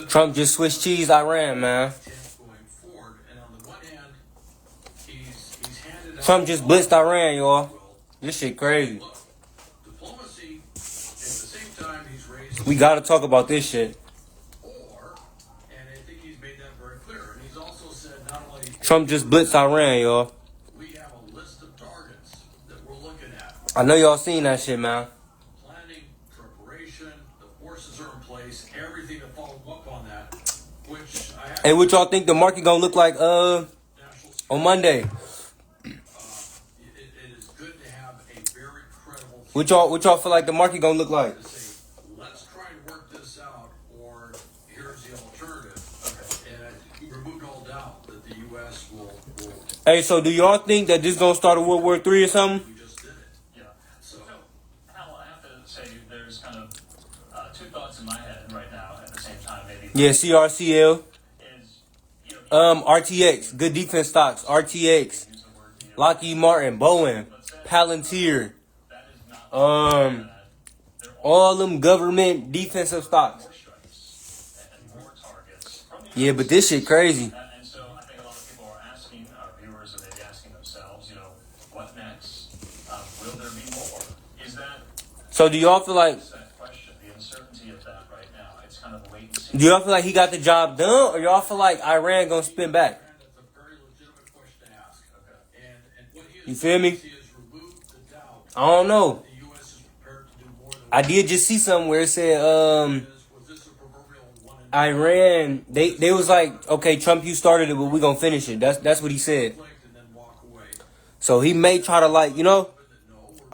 Trump just switched cheese Iran, man. Trump just blitzed Iran, y'all. This shit crazy. We gotta talk about this shit. Trump just blitzed Iran, y'all. I know y'all seen that shit, man. Planning, preparation, the forces are in place, everything to follow up on that. Hey, what y'all think the market gonna look like on Monday? It is good to have a very credible. What y'all feel like the market gonna look like? Let's try and work this out, or here's the alternative. And you removed all doubt that the U.S. will. Hey, so do y'all think that this gonna start a World War III or something? We just did it. Yeah. So Hal, I have to say there's kind of two thoughts in my head right now at the same time. Maybe. Yeah, CRCL. Is, you know, RTX, good defense stocks. RTX, Lockheed Martin, Boeing, Palantir, all them government defensive stocks. Yeah, but this shit crazy. And so I think a lot of people are asking, our viewers are maybe asking themselves, you know, what next? Will there be more? Is that So do y'all feel like? that question, the uncertainty of that right now? It's kind of a wait and see. Do y'all feel like he got the job done, or y'all feel like Iran gonna spin back? That's a very legitimate question to ask. Okay. And what he You feel me? has removed the doubt I don't know. the U.S. is prepared to do more than I did just see something where it said was this a proverbial one and Iran. They was like, okay, Trump, you started it, but we gonna finish it. That's what he said. and then walk away? So he may try to like, I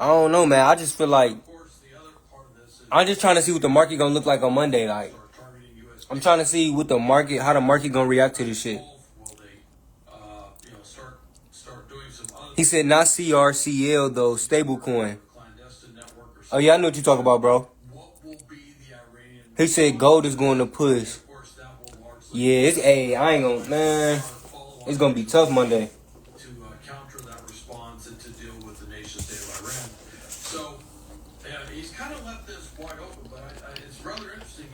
don't know, man. I just feel like Of course, the other part of this is I'm just trying to see what the market gonna look like on Monday. Like, targeting U.S. I'm trying to see what the market, how the market gonna react to this shit. Will they, start doing some other He said not CRCL though, stablecoin. clandestine network or Oh yeah, I know what you talking about, bro. what will be the Iranian? He said gold is going to push. Of course, that will largely Yeah, I ain't gonna, man. follow It's gonna be tough Monday. to counter that response and to deal with the nation state of Iran. So he's kind of left this wide open, but it's rather interesting.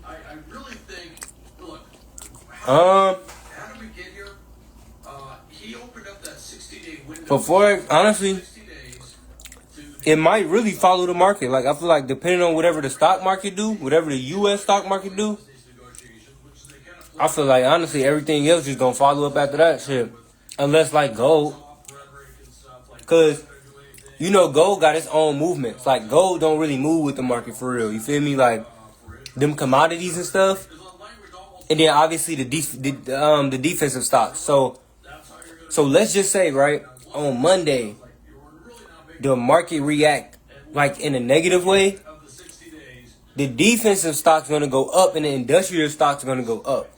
I really think, look, how did we get here? He opened up that 60-day window. Before, honestly, 60 days to it might really follow the market. Like, I feel like depending on whatever the stock market do, whatever the U.S. stock market do, these negotiations, which they kind of I feel like honestly everything else is gonna follow up after that shit. Unless like gold, soft rhetoric and stuff like cause that. Do anything gold got its own movements. Like gold don't really move with the market for real. You feel me? Like them commodities and stuff, There's a language almost and then obviously the defensive stocks. So let's just say right on Monday, the market react like in a negative way. of the 60 days. The defensive stocks gonna go up, and the industrial stocks gonna go up.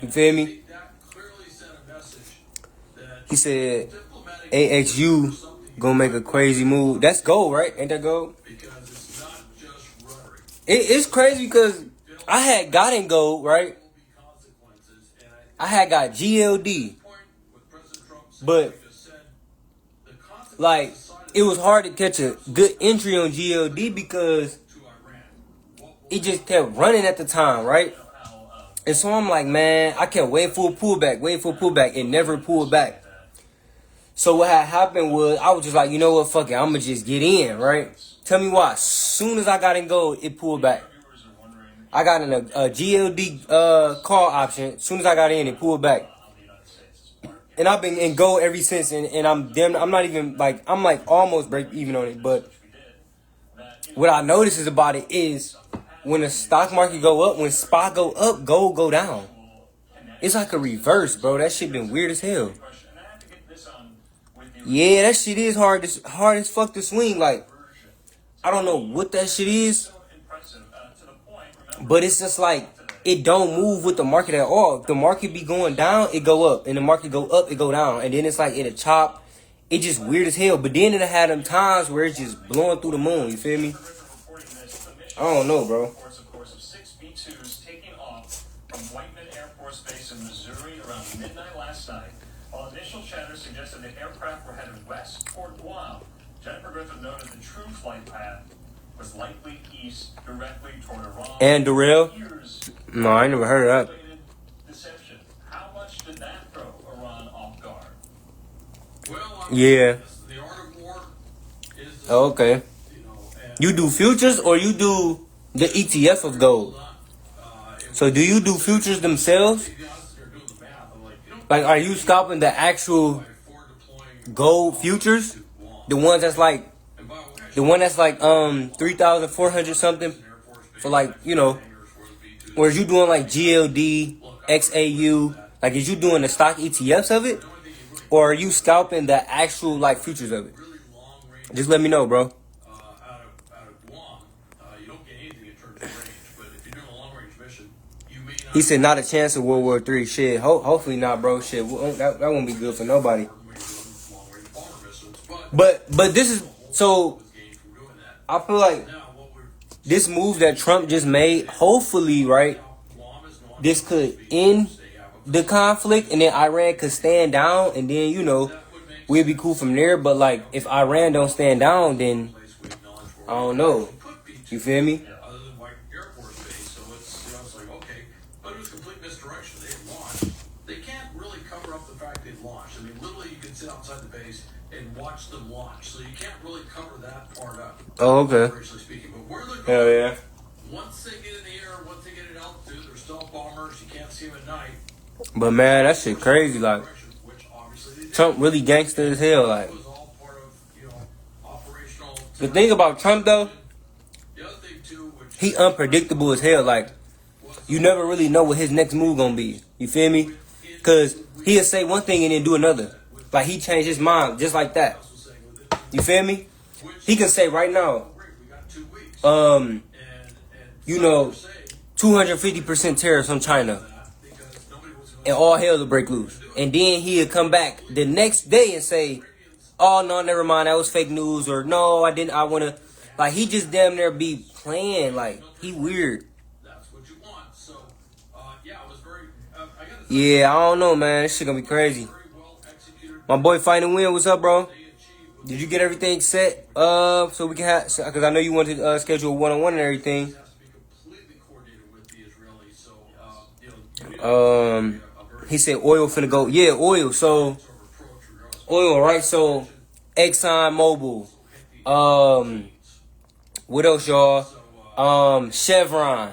You feel me? That clearly sent a message that He said diplomatic AXU gonna make a crazy move. That's gold, right? Ain't that gold? because it's not just rhetoric. It's crazy because I had gotten gold, right? There will be consequences, and I had got GLD, point with President Trump saying, but like just said, the consequences like it was hard to catch a good entry on GLD because to Iran. it just kept running at the time, right? And so I'm like, man, I kept waiting for a pullback, It never pulled back. So what had happened was I was just like, you know what, fuck it, I'm gonna just get in, right? Tell me why. As soon as I got in gold, it pulled back. Viewers are wondering I got in a GLD call option. As soon as I got in, it pulled back. how the United States is part of And I've been in gold ever since, and I'm not even like, I'm like almost break even on it. But we did. That what I notice is about it is when the stock market go up, when spot go up, gold go down. It's like a reverse, bro. That shit been weird as hell. question, and I have to get this on with you. Yeah, that shit is hard as fuck to swing. Like, I don't know what that shit is, Impressive to the point. Remember, but it's just like it don't move with the market at all. If the market be going down, it go up, and the market go up, it go down, and then it's like it'll chop. It just weird as hell. But then it'll have them times where it's just blowing through the moon. You feel me? reporting this, the mission I don't know, bro. reports, of course, of 6 B-2s taking off from Whiteman Air Force Base in Missouri around midnight last night. While initial chatter suggested the aircraft were headed west toward Guam, Jennifer Griffin noted the true flight path was likely east directly toward Iran. And Darrell? Years No, I never heard of that. deception. How much did that throw Iran off guard? Well, Yeah. the art of war is, Oh, okay. and You do futures or you do the ETF of gold? So do you do futures themselves? to be honest, they're doing the math. I'm like, you don't Like, are you scalping the actual for deploying gold futures? The ones that's like, and by the way, the one that's like 3,400 something for like, you know, or is you doing like GLD, XAU? Like, is you doing the stock ETFs of it? Or are you scalping the actual like futures of it? really long range Just let me know, bro. out of Guam, you don't get anything in terms of range. But if you're doing a long range mission, you may not He said not a chance of World War III. Shit, hopefully not, bro. Shit, that won't be good for nobody. when you're doing long range bomber missiles. But But this is so. was gained from doing that. I feel like Now what we're this move that Trump just made, hopefully, right, Guam is not this could end the conflict and then Iran could stand down and then, you know, we'll be cool from there. But like, if Iran don't stand down, then place we acknowledge I don't know. could be You feel me? other than White Air Force Base. So it's like, okay, but it was complete misdirection. They had launched. They can't really cover up the fact they launched. I mean, literally, you can sit outside the base and watch them launch. So you can't really cover that part up. Oh, okay. Operationally speaking, but where they're Hell going, yeah. once they get in the air, once they get at altitude, they're still bombers. You can't see them at night. But man, that shit crazy. Like, Which obviously they did. Trump really gangster as hell. Like, It was all part of operational. the thing about Trump though, The other thing too, which he unpredictable as hell. Like, you never really know what his next move gonna be. You feel me? Cause he'll say one thing and then do another. Like, he changed his mind just like that. was saying with it, You feel me? He can say right now, great, we got 2 weeks. um, and you know, say 250% tariffs on China, that because nobody was going and all hell to break loose. And then he'll come back the next day and say, "Oh no, never mind, that was fake news," or "No, I didn't. I wanna." Like, he just damn near be playing. Like, he weird. that's what you want. So, yeah, I was very. I got to Yeah, I don't know, man. This shit gonna be crazy. very well executed. My boy Fighting Win, what's up, bro? They achieved Did you get everything set? So we can have, because I know you wanted to schedule a one-on-one and everything. has to be completely coordinated with the Israelis. So, you know, you need He said oil finna go. Yeah, oil. So sort of approach regardless. oil, right? So Exxon Mobil. What else, y'all? Chevron,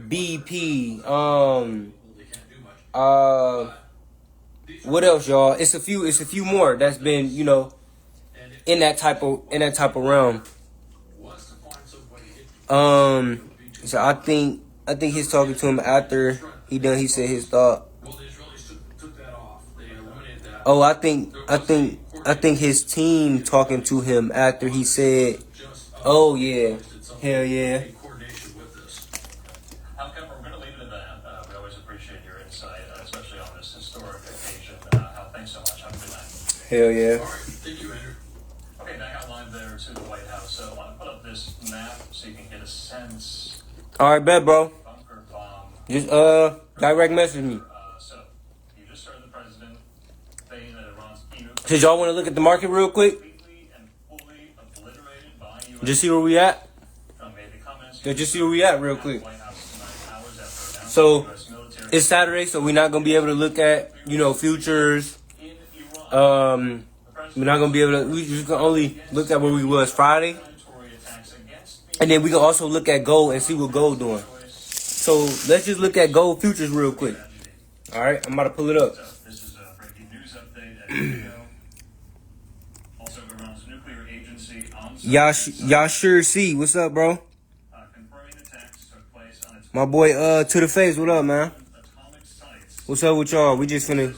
BP. They can't do much. What else, y'all? It's a few more that's been, you know, in that type of realm. Was to find somebody. So I think he's talking to him after he done. He said his thought. Well, the Israelis took that off. They eliminated that. Oh, I think his team talking to him after he said, Just "Oh yeah, did something hell yeah, in coordination with this. However, we're going to leave it at that. We always appreciate your insight, especially on this historic occasion. Hal, thanks so much. Have a good night. hell yeah." All right, thank you, Andrew. Okay, back out live there to the White House. So I want to put up this map so you can get a sense. All right, bet, bro. Bunker bomb. Just direct message me. So you just heard the president saying that Iran's Did y'all want to look at the market real quick? completely and fully obliterated by U.S. Just see where we at. Trump made the comments. Yeah, just see where we at real quick. White House tonight, hours after announcing So, U.S. military It's Saturday, so we're not gonna be able to look at, you know, futures. in Iran. We're not gonna be able to. We just gonna only look at where we was Friday, Military attacks against the and then we can also look at gold and see what gold doing. So let's just look at gold futures real quick. All right, I'm about to pull it up. So this is a breaking news update at video. Also, Iran's nuclear agency on Yashir C, what's up, bro? confirming attacks took place on its My boy, to the face, what up, man? atomic sites. What's up with y'all? We just finna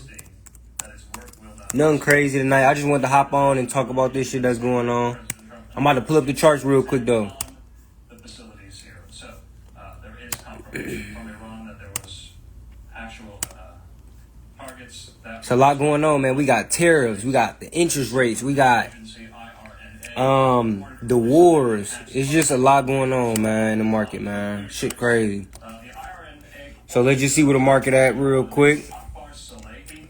That its work will not. nothing crazy tonight. I just wanted to hop on and talk about this shit that's going on. President Trump I'm about to pull up the charts real quick though. on the facilities here. So there is confirmation from Iran that there was actual targets that It's a lot going on, man. We got tariffs, we got the interest rates, we got agency IRNA. the wars. It's just a lot going on, man, in the market, man. Shit crazy. The IRNA. So let's just see where the market at real quick. Akbar Salehi,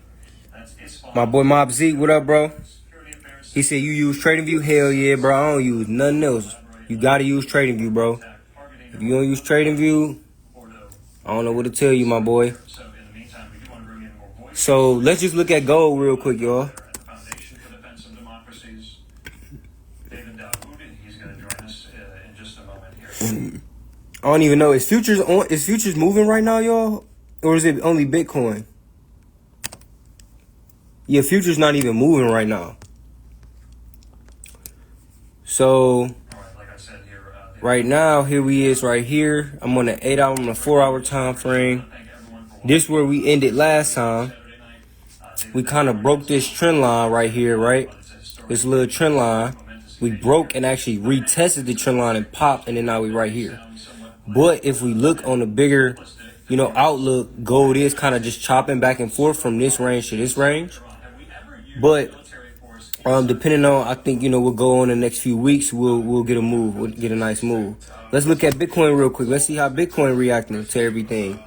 that's Isfahan My boy Mob Zeke, what up, bro? Security Affairs He said you use TradingView. Hell yeah, bro. I don't use nothing else. February You gotta use TradingView, bro. If you don't use TradingView, I don't know what to tell you, my boy. So in the meantime, we do want to bring in more voices. So let's just look at gold real quick, y'all. At the Foundation for Defense of Democracies, David Dawood, he's going to join us in just a moment here. I don't even know. Is futures on? Is futures moving right now, y'all? Or is it only Bitcoin? Yeah, futures not even moving right now. So All right, like I said here, right now, here we is right here. I'm on the 8 hour, on the 4 hour time frame. This where we ended last time. We kind of broke this trend line right here, right? This little trend line. We broke and actually retested the trend line and popped, and then now we right here. But if we look on the bigger, outlook, gold is kind of just chopping back and forth from this range to this range. But depending on, I think, we'll go on the next few weeks, we'll get a move. We'll get a nice move. Let's look at Bitcoin real quick. Let's see how Bitcoin reacting to everything.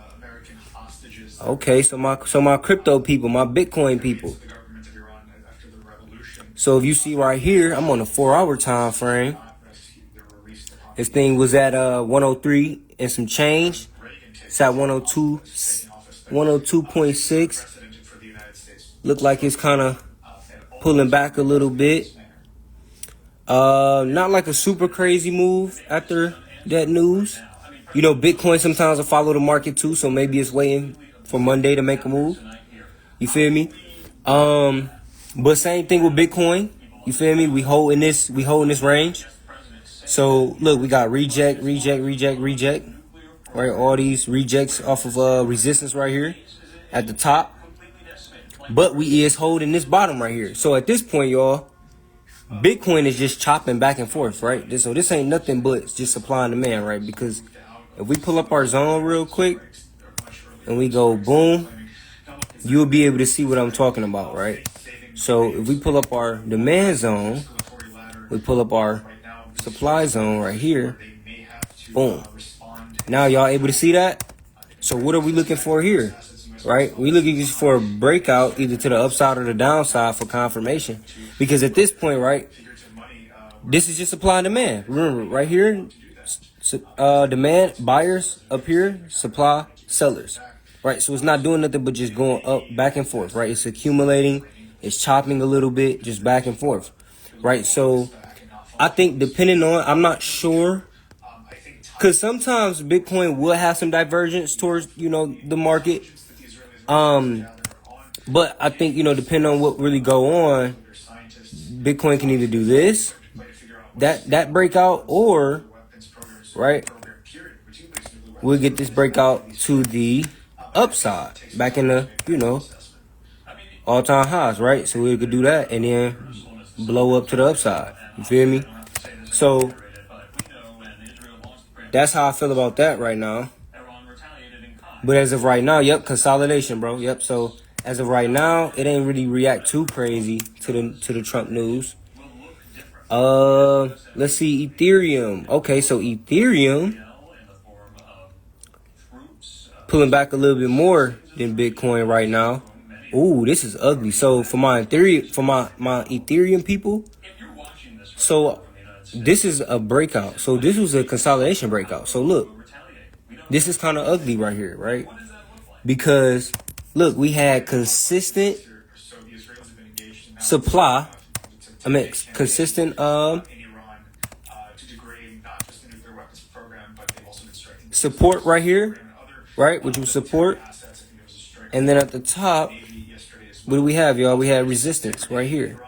Okay, so my crypto people, my Bitcoin people. So if you see right here, I'm on a 4 hour time frame. This thing was at 103 and some change. It's at 102.6. Look like it's kind of pulling back a little bit. Not like a super crazy move after that news. Bitcoin sometimes will follow the market too, so maybe it's waiting for Monday to make a move. You feel me? But same thing with Bitcoin. You feel me? We holding this range. So look, we got reject. Right, all these rejects off of resistance right here at the top. But we is holding this bottom right here. So at this point, y'all, Bitcoin is just chopping back and forth, right? So this ain't nothing but just supply and demand, right? Because if we pull up our zone real quick and we go boom, you'll be able to see what I'm talking about, right? So if we pull up our demand zone, we pull up our supply zone right here, boom. Now y'all able to see that? So what are we looking for here? Right? We're looking for a breakout either to the upside or the downside for confirmation. Because at this point, right, this is just supply and demand. Remember, right here, demand, buyers up here, supply, sellers. Right? So it's not doing nothing but just going up, back and forth, right? It's accumulating, it's chopping a little bit, just back and forth. Right? So I think depending on, I'm not sure, because sometimes Bitcoin will have some divergence towards, the market. But I think, depending on what really go on, Bitcoin can either do this, that breakout, or, right, we'll get this breakout to the upside, back in the, all-time highs, right? So we could do that and then blow up to the upside. You feel me? So that's how I feel about that right now. But as of right now, yep, consolidation, bro. Yep. So as of right now, it ain't really react too crazy to the Trump news. Let's see, Ethereum. Okay, so Ethereum pulling back a little bit more than Bitcoin right now. Ooh, this is ugly. So for my Ethereum people, so this is a breakout. So this was a consolidation breakout. So look, this is kind of ugly right here, right? Because look, we had consistent supply. Consistent support right here, right? Which was support. And then at the top, what do we have, y'all? We had resistance right here.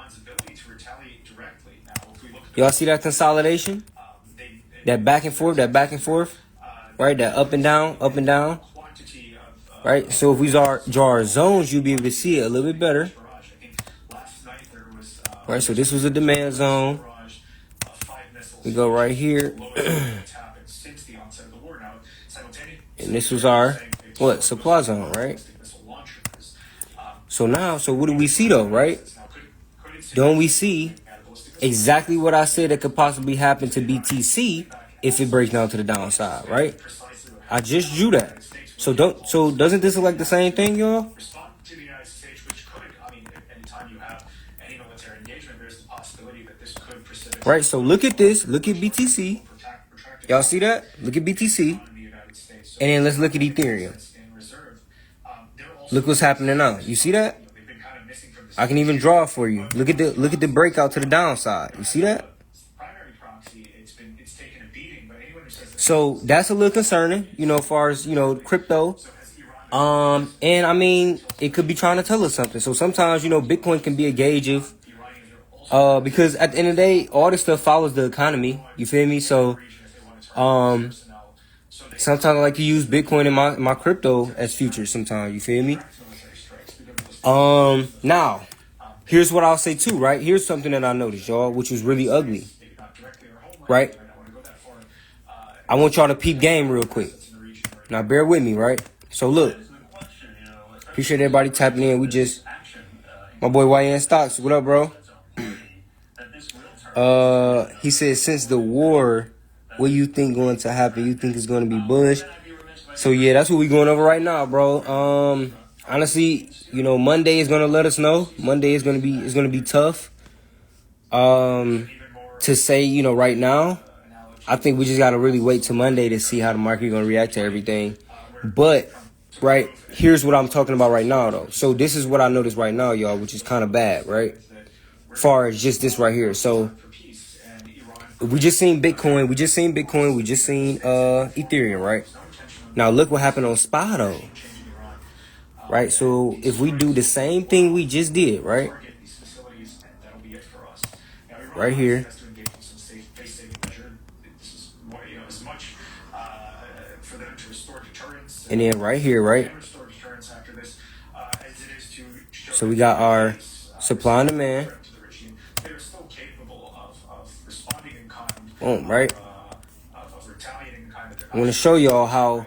Y'all see that consolidation? That back and forth, right? That up and down, right? So if we draw our zones, you'll be able to see it a little bit better. Right, so this was a demand zone. We go right here. And this was our, supply zone, right? So now, what do we see though, right? Don't we see exactly what I said that could possibly happen to BTC if it breaks down to the downside, right? I just drew that. So doesn't this look like the same thing, y'all? right? So look at this. Look at BTC. Y'all see that? Look at BTC. And then let's look at Ethereum. Look what's happening now. You see that? I can even draw it for you. Look at the breakout to the downside. You see that? So that's a little concerning, as far as, crypto. And I mean, it could be trying to tell us something. So sometimes, Bitcoin can be a gauge of, because at the end of the day, all this stuff follows the economy. You feel me? So, sometimes I like to use Bitcoin in my crypto as futures sometimes. You feel me? Now, here's what I'll say too, right? Here's something that I noticed, y'all, which was really ugly, right? I want y'all to peep game real quick. Now, bear with me, right? So, look. Appreciate everybody tapping in. My boy YN Stocks. What up, bro? He said, since the war, what you think going to happen? You think it's going to be bullish? So, yeah, that's what we going over right now, bro. Honestly, Monday is going to let us know. Monday is going to be tough. To say, right now. I think we just got to really wait till Monday to see how the market is going to react to everything. But, right, here's what I'm talking about right now, though. So this is what I noticed right now, y'all, which is kind of bad, right? As far as just this right here. So we just seen Bitcoin. We just seen Ethereum, right? Now look what happened on SPY, though. Right? So if we do the same thing we just did, right? Right here. And then right here, right? So we got our supply and demand. Boom, right? I want to show y'all how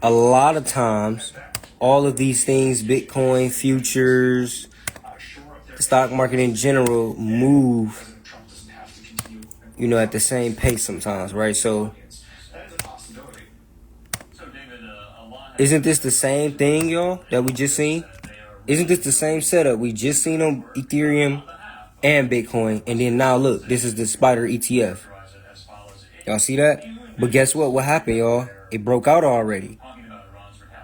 a lot of times all of these things, Bitcoin, futures, the stock market in general, move, at the same pace sometimes, right? So isn't this the same thing, y'all, that we just seen? Isn't this the same setup we just seen on Ethereum and Bitcoin? And then now look, this is the Spider ETF. Y'all see that? But guess what? What happened, y'all? It broke out already.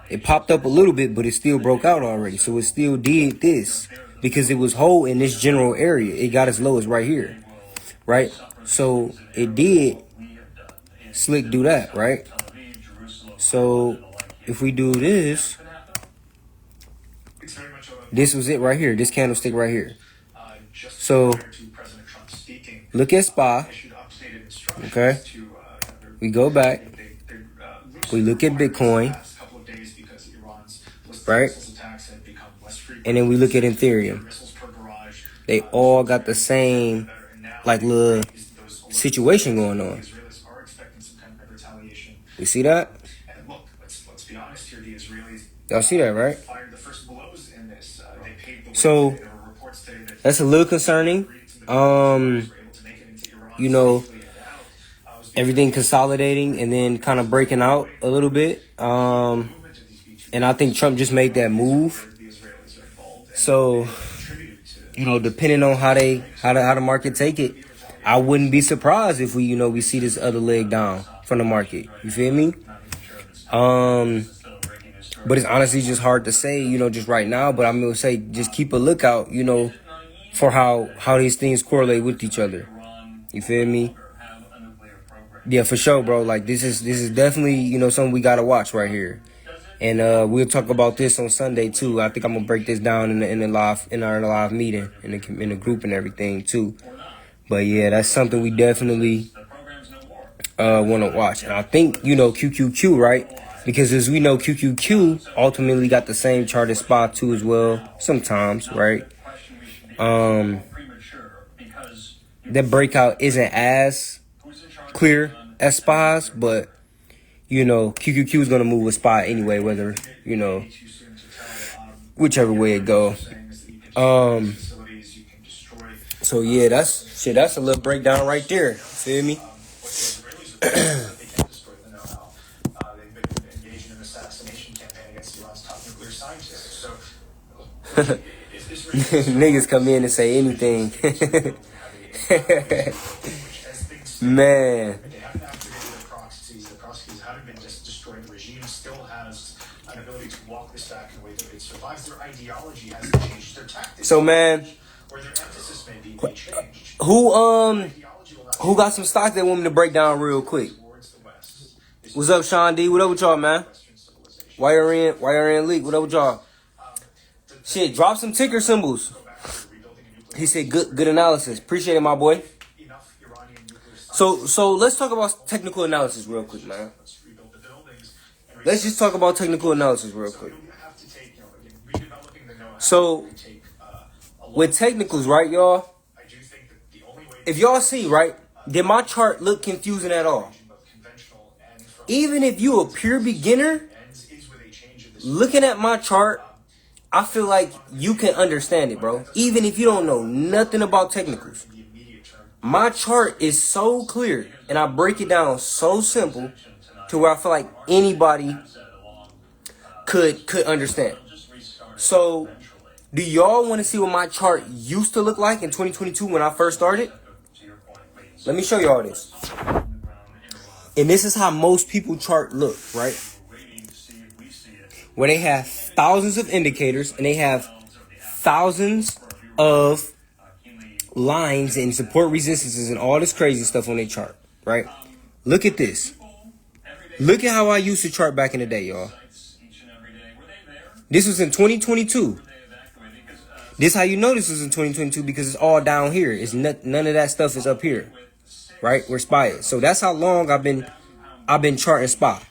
It popped up a little bit, but it still broke out already. So it still did this because it was whole in this general area. It got as low as right here, right? So it did slick do that, right? So if we do this, this was it right here. This candlestick right here. So look at SPY. Okay. We go back. We look at Bitcoin. Right? And then we look at Ethereum. They all got the same little situation going on. You see that? Y'all see that, right? So that's a little concerning. Everything consolidating and then kind of breaking out a little bit. And I think Trump just made that move. So, depending on how the market take it, I wouldn't be surprised if we see this other leg down from the market. You feel me? But it's honestly just hard to say, just right now. But I'm gonna say just keep a lookout, for how these things correlate with each other. You feel me? Yeah, for sure, bro. This is definitely something we gotta watch right here. And we'll talk about this on Sunday too. I think I'm gonna break this down in our live meeting in the group and everything too. But yeah, that's something we definitely want to watch. And I think QQQ, right? Because as we know, QQQ ultimately got the same chart as SPY too as well. Sometimes, right? That breakout isn't as clear as SPY's, but QQQ is going to move with SPY anyway, whether, whichever way it go. So yeah, that's a little breakdown right there. Feel me? Niggas come in and say anything. Man. They haven't activated the proxies. The proxies haven't been just destroyed. The regime still has an ability to walk this back in a way that it survives. Their ideology hasn't changed. Their tactics, So, man, where their emphasis may be, changed. Who got some stock they want me to break down real quick? What's up, Sean D? What up with y'all, man? YRN Leak. What up with y'all? Shit, drop some ticker symbols. He said good analysis. Appreciate it, my boy. So let's talk about technical analysis real quick, man. Let's just talk about technical analysis real quick. So with technicals, right, y'all? If y'all see, right, did my chart look confusing at all? Even if you a pure beginner, looking at my chart, I feel like you can understand it, bro. Even if you don't know nothing about technicals. My chart is so clear, and I break it down so simple to where I feel like anybody could understand. So, do y'all want to see what my chart used to look like in 2022 when I first started? Let me show y'all this. And this is how most people chart look, right? Where they have thousands of indicators and they have thousands of lines and support resistances and all this crazy stuff on their chart, right? Look at this. Look at how I used to chart back in the day, y'all. This was in 2022. This how you know this was in 2022 because it's all down here. It's none of that stuff is up here, right? Where SPY is. So that's how long I've been charting SPY.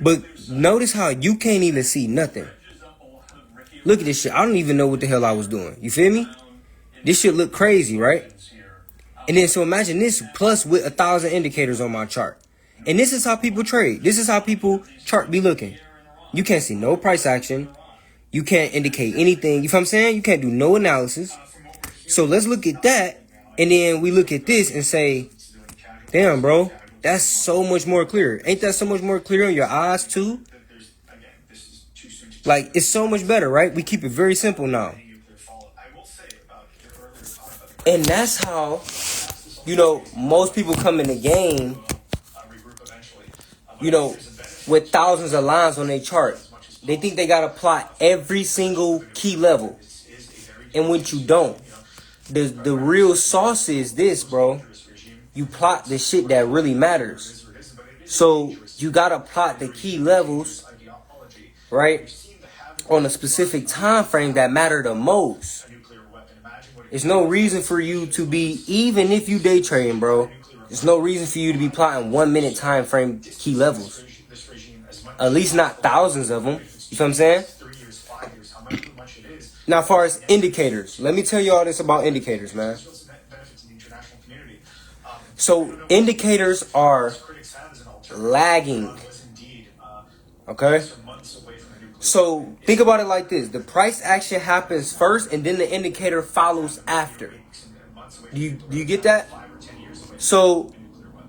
But notice how you can't even see nothing. Look at this shit. I don't even know what the hell I was doing. You feel me? This shit look crazy, right? And then so imagine this plus with 1,000 indicators on my chart. And this is how people trade. This is how people chart be looking. You can't see no price action. You can't indicate anything. You feel what I'm saying? You can't do no analysis. So let's look at that. And then we look at this and say, damn, bro, that's so much more clear. Ain't that so much more clear on your eyes too? Like, it's so much better, right? We keep it very simple now. And that's how, you know, most people come in the game, you know, with thousands of lines on their chart. They think they got to plot every single key level. And when you don't, the real sauce is this, bro. You plot the shit that really matters. So you got to plot the key levels, right, on a specific time frame that matter the most. There's no reason for you to be, even if you day trading, bro, there's no reason for you to be plotting 1 minute time frame key levels. At least not thousands of them. You feel what I'm saying? Now, as far as indicators, let me tell you all this about indicators, man. So indicators are lagging. Okay? So think about it like this. The price action happens first and then the indicator follows after. Do you get that? So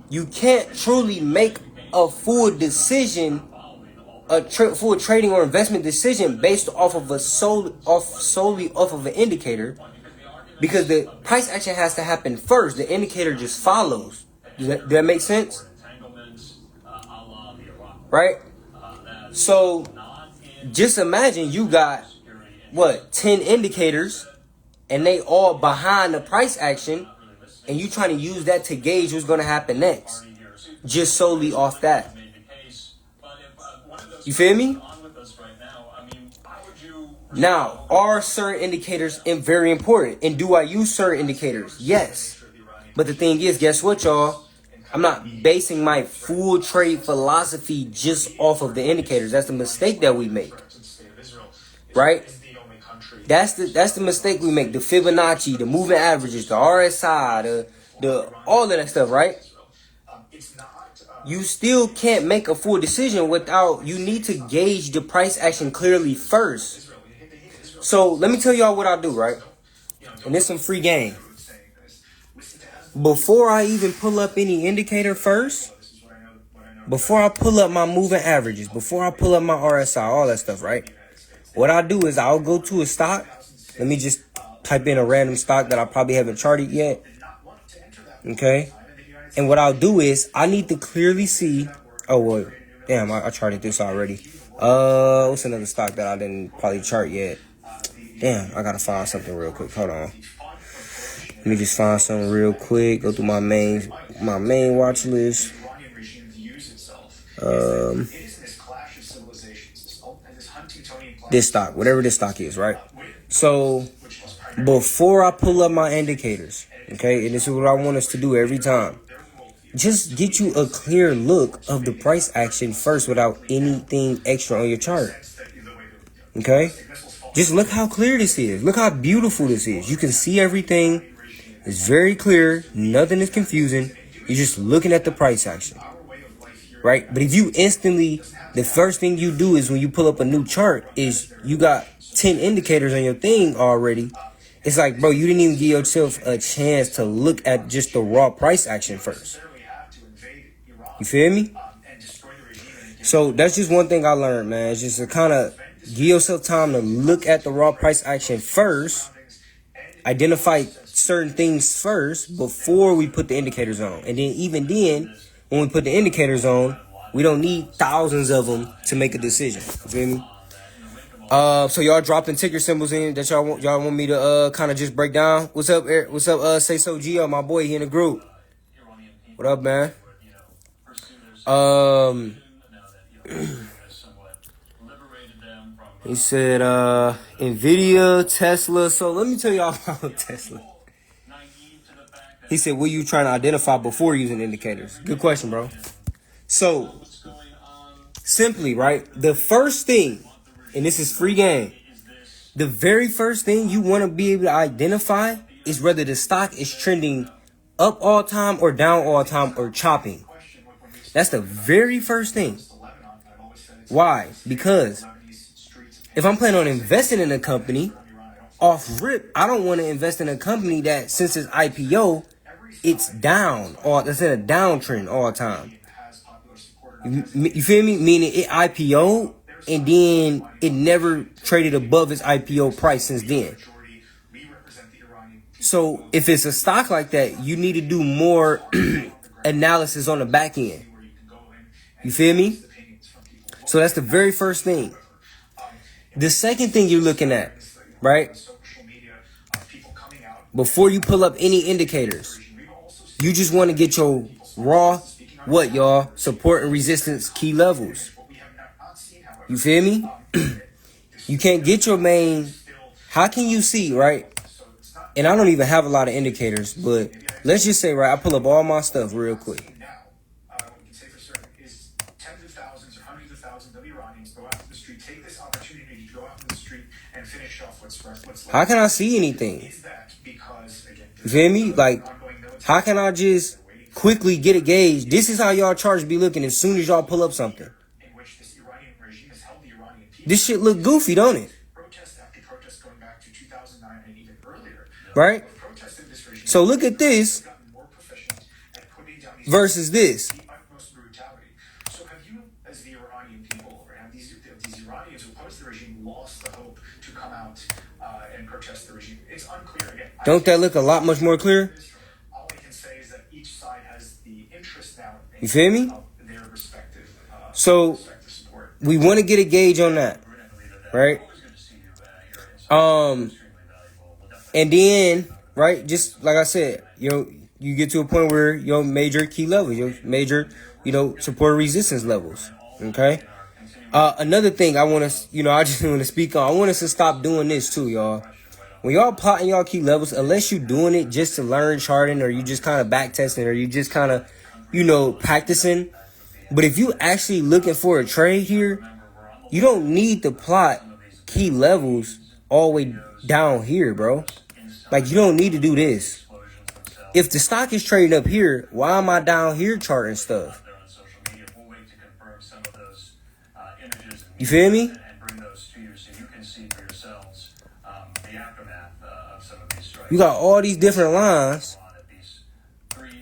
you can't truly make a full decision, full trading or investment decision based off of solely off of an indicator, because the price action has to happen first. The indicator just follows. Does that make sense? Right? So just imagine you got, 10 indicators, and they all behind the price action, and you trying to use that to gauge what's going to happen next. Just solely off that. You feel me? Now, are certain indicators very important? And do I use certain indicators? Yes. But the thing is, guess what, y'all? I'm not basing my full trade philosophy just off of the indicators. That's the mistake that we make. Right? That's the mistake we make. The Fibonacci, the moving averages, the RSI, the all of that stuff, right? You still can't make a full decision without, you need to gauge the price action clearly first. So let me tell y'all what I do, right? And it's some free game. Before I even pull up any indicator first, before I pull up my moving averages, before I pull up my RSI, all that stuff, right? What I do is I'll go to a stock. Let me just type in a random stock that I probably haven't charted yet. Okay? And what I'll do is I need to clearly see. Oh, well, damn, I charted this already. What's another stock that I didn't probably chart yet? Damn, I gotta find something real quick. Hold on. Let me just find something real quick. Go through my main watch list. This stock, whatever this stock is, right? So before I pull up my indicators, okay, and this is what I want us to do every time. Just get you a clear look of the price action first without anything extra on your chart. Okay? Just look how clear this is. Look how beautiful this is. You can see everything. It's very clear. Nothing is confusing. You're just looking at the price action. Right? But if you instantly, the first thing you do is when you pull up a new chart is you got 10 indicators on your thing already. It's like, bro, you didn't even give yourself a chance to look at just the raw price action first. You feel me? So that's just one thing I learned, man. It's just to kind of give yourself time to look at the raw price action first, identify certain things first before we put the indicators on. And then even then, when we put the indicators on, we don't need thousands of them to make a decision. You feel me? So y'all dropping ticker symbols in that y'all want me to kind of just break down. What's up, Eric? What's up, Say So Gio, my boy, he in the group. What up, man? He said Nvidia, Tesla. So let me tell y'all about Tesla. He said, what are you trying to identify before using indicators? Good question, bro. So simply, right, the first thing, and this is free game, the very first thing you want to be able to identify is whether the stock is trending up all time or down all time or chopping. That's the very first thing. Why? Because if I'm planning on investing in a company, off rip, I don't want to invest in a company that since its IPO, it's down or it's in a downtrend all the time. You feel me? Meaning it IPO and then it never traded above its IPO price since then. So if it's a stock like that, you need to do more analysis on the back end. You feel me? So that's the very first thing. The second thing you're looking at, right? Before you pull up any indicators, you just want to get your raw, what y'all, support and resistance key levels. You feel me? You can't get your main. How can you see, right? And I don't even have a lot of indicators, but let's just say, right, I pull up all my stuff real quick. How can I see anything? You feel me? Like, how can I just quickly get a gauge? This is how y'all charts be looking as soon as y'all pull up something. This shit look goofy, don't it? Right? So look at this versus this. So have you, as the Iranian people, or have these Iranians who opposed the regime lost the hope to come out and protest the regime? It's unclear. Again, don't that look a lot much more clear? All I can say is that each side has the interest now. You feel me? Their respective. So we want to get a gauge on that, right? And then, right, just like I said, you get to a point where your major key levels, your major, support resistance levels. Okay. Another thing I want to, I just want to speak on. I want us to stop doing this too, y'all. When y'all plotting y'all key levels, unless you're doing it just to learn charting, or you just kind of back testing, or you just kind of, practicing. But if you actually looking for a trade here, you don't need to plot key levels all the way down here, bro. Like, you don't need to do this. If the stock is trading up here, why am I down here charting stuff? You feel me? You got all these different lines,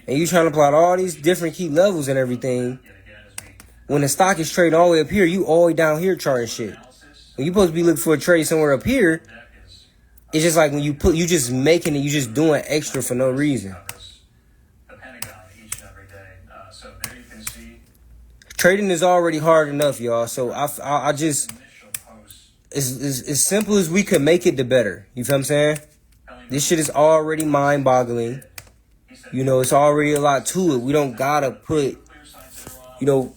and you trying to plot all these different key levels and everything. When the stock is trading all the way up here, you all the way down here charting shit. When you supposed to be looking for a trade somewhere up here, it's just like when you just making it, you just doing extra for no reason. trading is already hard enough, y'all. So I just, Initial post as simple as we could make it, the better. You feel what I'm saying? telling This shit is already mind-boggling. he said You know, it's already a lot to it. We don't gotta put, clear signs that are on you know,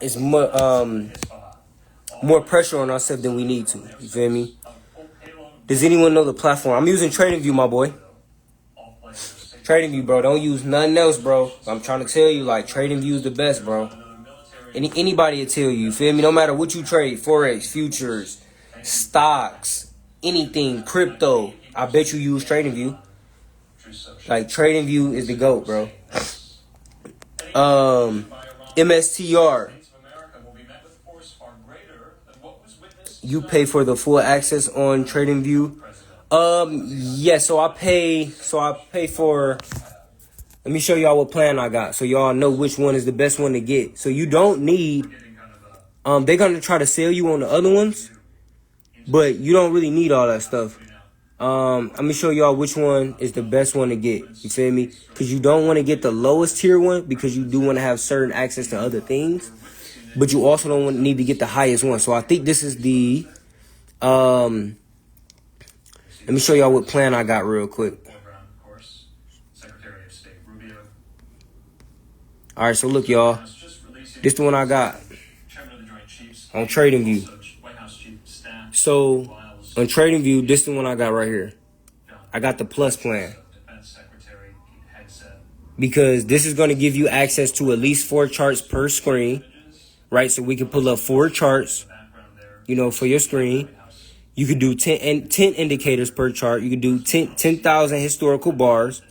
it's more pressure on ourselves than we need to. You feel me? Does anyone know the platform? I'm using TradingView, my boy. all players. TradingView, bro. Don't use nothing else, bro. I'm trying to tell you, like, TradingView is the best, bro. Another military Anybody will tell you, you feel me? No matter what you trade, Forex, futures, stocks, anything, crypto, I bet you use TradingView. true social. Like, TradingView is the GOAT, bro. MSTR. States of America will be met with force far greater than what was witnessed You pay for the full access on TradingView. Yeah, so I pay for, let me show y'all what plan I got so y'all know which one is the best one to get. So you don't need, getting kind of a they're gonna try to sell you on the other ones, but you don't really need all that stuff. Let me show y'all which one is the best one to get. You feel me? Because you don't want to get the lowest tier one because you do want to have certain access to other things, but you also don't need to get the highest one. So I think this is the, let me show y'all what plan I got real quick. Boy Brown, of course, Secretary of State Rubio. All right, so look, y'all. was just releasing This the one I got Chairman of the Joint Chiefs on TradingView. also White House Chief of Staff So Wiles on TradingView, this the one I got right here. I got the plus plan Defense Secretary Pete Hegseth. because this is going to give you access to at least 4 charts per screen, Images, right? So we can pull up 4 charts, background there. you know, for your screen. White House You could do 10 indicators per chart. You could do 10,000 historical bars,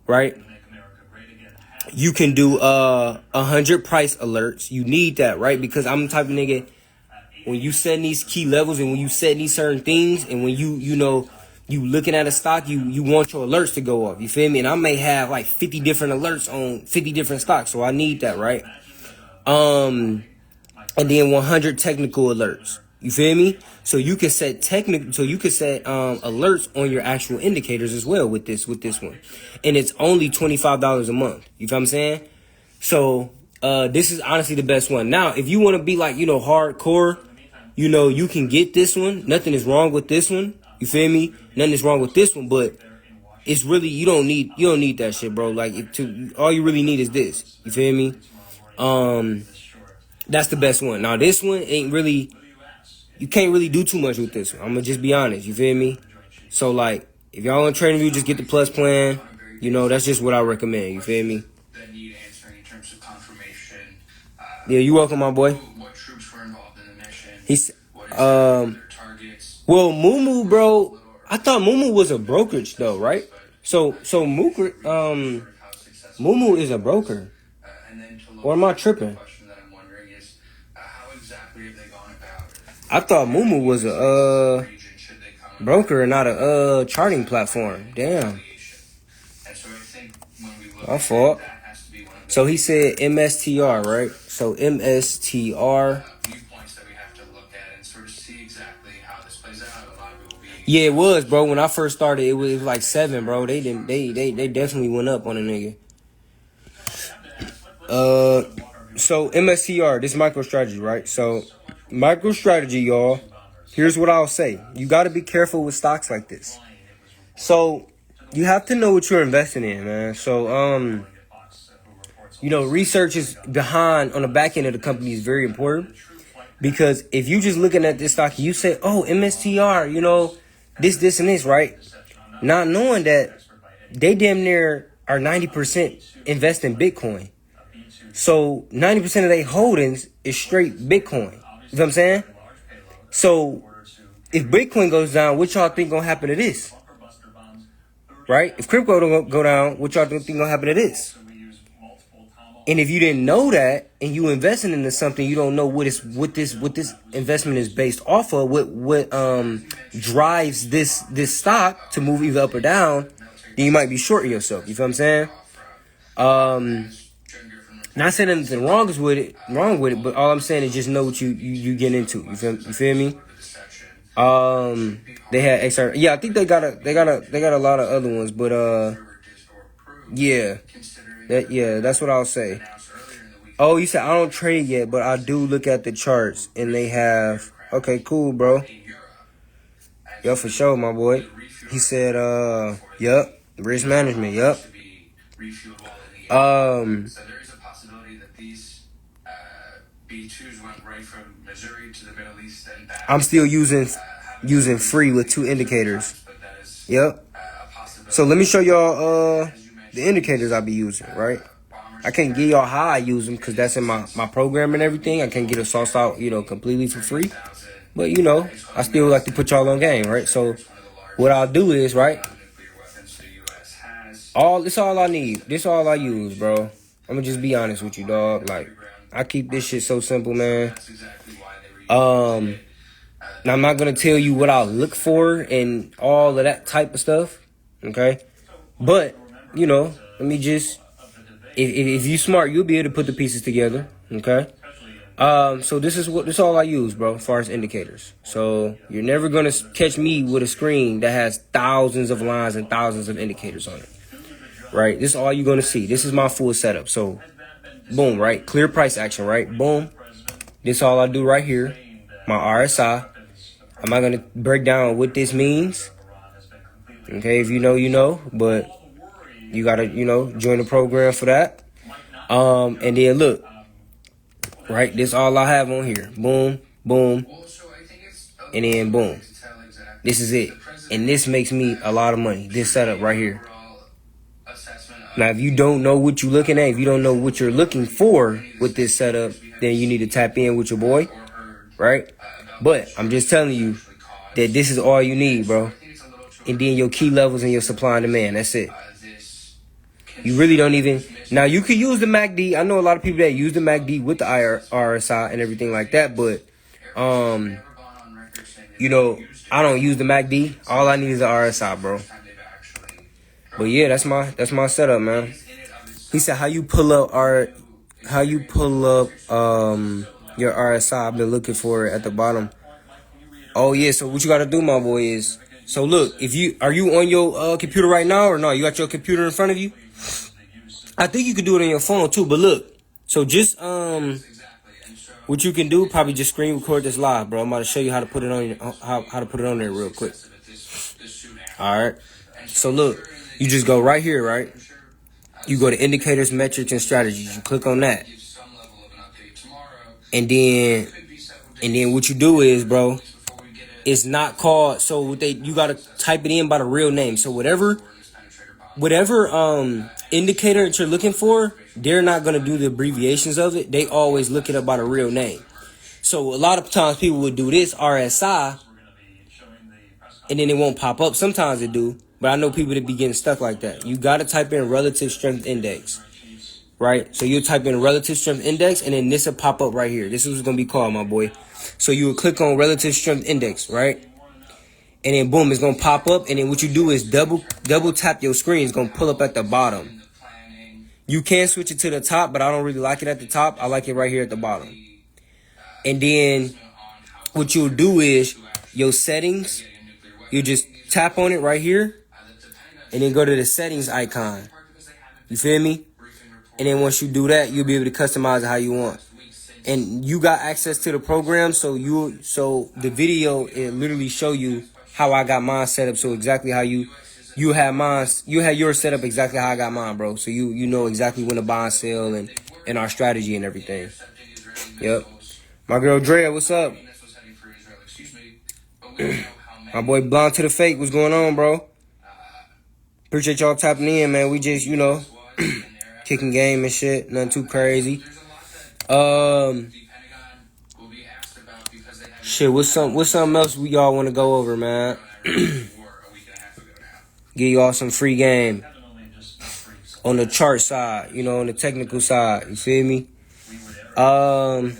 right? to make America great again. You can do 100 price alerts. You need that, right? Because I'm the type of nigga, when you set these key levels and when you set these certain things and when you know, you looking at a stock, you want your alerts to go off. You feel me? And I may have like 50 different alerts on 50 different stocks. So I need that, right? And then 100 technical alerts. You feel me? So you can set alerts on your actual indicators as well with this one. And it's only $25 a month. You feel what I'm saying? So this is honestly the best one. Now, if you want to be like, you know, hardcore, you know, you can get this one. Nothing is wrong with this one. You feel me? Nothing is wrong with this one, but it's really, you don't need that shit, bro. Like all you really need is this. You feel me? That's the best one. Now this one ain't really, you can't really do too much with this one. I'm gonna just be honest. You feel me? So like, if y'all on TradingView, just get the plus plan. You know, that's just what I recommend. You feel me? That need answering in terms of confirmation. Yeah, you welcome, my boy. What troops were involved in the mission? He's What is their targets? well, Mumu, bro. I thought Mumu was a brokerage though, right? So Mumu is a broker. And then to look Or am I at tripping? The question that I'm wondering is how exactly have they gone about I thought Mumu was a region should they come broker and not a charting platform. Damn. affiliation? And so I think when we look My at fault. that has to be one of the So he said MSTR, right? So MSTR. viewpoints that we have to look at and sort of see exactly how this plays out. A lot of it will be Yeah, it was, bro. When I first started, it was like 7, bro. They definitely went up on a nigga. So MSTR, this MicroStrategy, right? So MicroStrategy, y'all. Here's what I'll say: you got to be careful with stocks like this. So you have to know what you're investing in, man. So you know, research is behind on the back end of the company is very important because if you just looking at this stock, and you say, "Oh, MSTR," you know, this and this, right? Not knowing that they damn near are 90% invest in Bitcoin. So 90% of their holdings is straight Bitcoin. You know what I'm saying? So if Bitcoin goes down, what y'all think gonna happen to this? Right? If crypto don't go down, what y'all think gonna happen to this? And if you didn't know that and you investing into something, you don't know what this investment is based off of, what drives this stock to move either up or down, then you might be shorting yourself. You feel what I'm saying? Not saying anything wrong with it, but all I'm saying is just know what you get into. You feel me? They had XR. Yeah, I think they got a lot of other ones, but yeah. That's what I'll say. Oh, you said I don't trade yet, but I do look at the charts, and they have. Okay, cool, bro. Yo, for sure, my boy. He said, yup, risk management, yup. To be refuelable in the So there is a possibility that these B2s went right from Missouri to the Middle East and back. I'm still using free with 2 indicators. But that is Yep. a possibility. So let me show y'all the indicators I be using, right? I can't give y'all how I use them because that's in my program and everything. I can't get it sauced out, completely for free. But, I still like to put y'all on game, right? So what I'll do is, right, this all I need. This all I use, bro. I'm gonna just be honest with you, dog. Like, I keep this shit so simple, man. Now I'm not gonna tell you what I'll look for and all of that type of stuff, okay? But, let me just, if you smart, you'll be able to put the pieces together, okay? So this is all I use, bro, as far as indicators. So you're never gonna catch me with a screen that has thousands of lines and thousands of indicators on it, right? This is all you're gonna see. This is my full setup. So, boom, right? Clear price action, right? Boom. This all I do right here. My RSI. I'm not gonna break down what this means. Okay, if you know, you know. But you gotta, join the program for that. And then look. Right, this all I have on here. Boom, boom, and then boom. This is it. And this makes me a lot of money. This setup right here. Now, if you don't know what you're looking at, if you don't know what you're looking for with this setup, then you need to tap in with your boy, right? But I'm just telling you that this is all you need, bro. And then your key levels and your supply and demand. That's it. You really don't even... Now, you could use the MACD. I know a lot of people that use the MACD with the RSI and everything like that, but, I don't use the MACD. All I need is the RSI, bro. But yeah, that's my setup, man. He said, how you pull up your RSI? I've been looking for it at the bottom. Oh yeah, so what you gotta do, my boy, is... So look, are you on your computer right now or no? You got your computer in front of you? I think you could do it on your phone too, but look. So just what you can do, probably just screen record this live, bro. I'm about to show you how to put it on how to put it on there real quick. All right. So look, you just go right here, right? You go to indicators, metrics, and strategies. You click on that, and then what you do is, bro, it's not called. So you gotta type it in by the real name. So whatever indicator that you're looking for, they're not going to do the abbreviations of it. They always look it up by the real name. So a lot of times people would do this RSI and then it won't pop up. Sometimes it do, but I know people that be getting stuck like that. You got to type in relative strength index, right? So you'll type in relative strength index and then this will pop up right here. This is what's going to be called, my boy. So you will click on relative strength index, right? And then boom, it's gonna pop up, and then what you do is double tap your screen. It's gonna pull up at the bottom. You can switch it to the top, but I don't really like it at the top. I like it right here at the bottom. And then what you'll do is your settings. You just tap on it right here, and then go to the settings icon. You feel me? And then once you do that, you'll be able to customize it how you want. And you got access to the program, so the video it literally show you how I got mine set up, so exactly how you have mine, you have yours set up exactly how I got mine, bro. So you know exactly when to buy and sell and our strategy and everything. Yep. My girl Drea, what's up? My boy Blonde to the Fake, what's going on, bro? Appreciate y'all tapping in, man. We just, kicking game and shit, nothing too crazy. Shit, what's something else we y'all want to go over, man? Give y'all some free game on the chart side, on the technical side. You feel me? All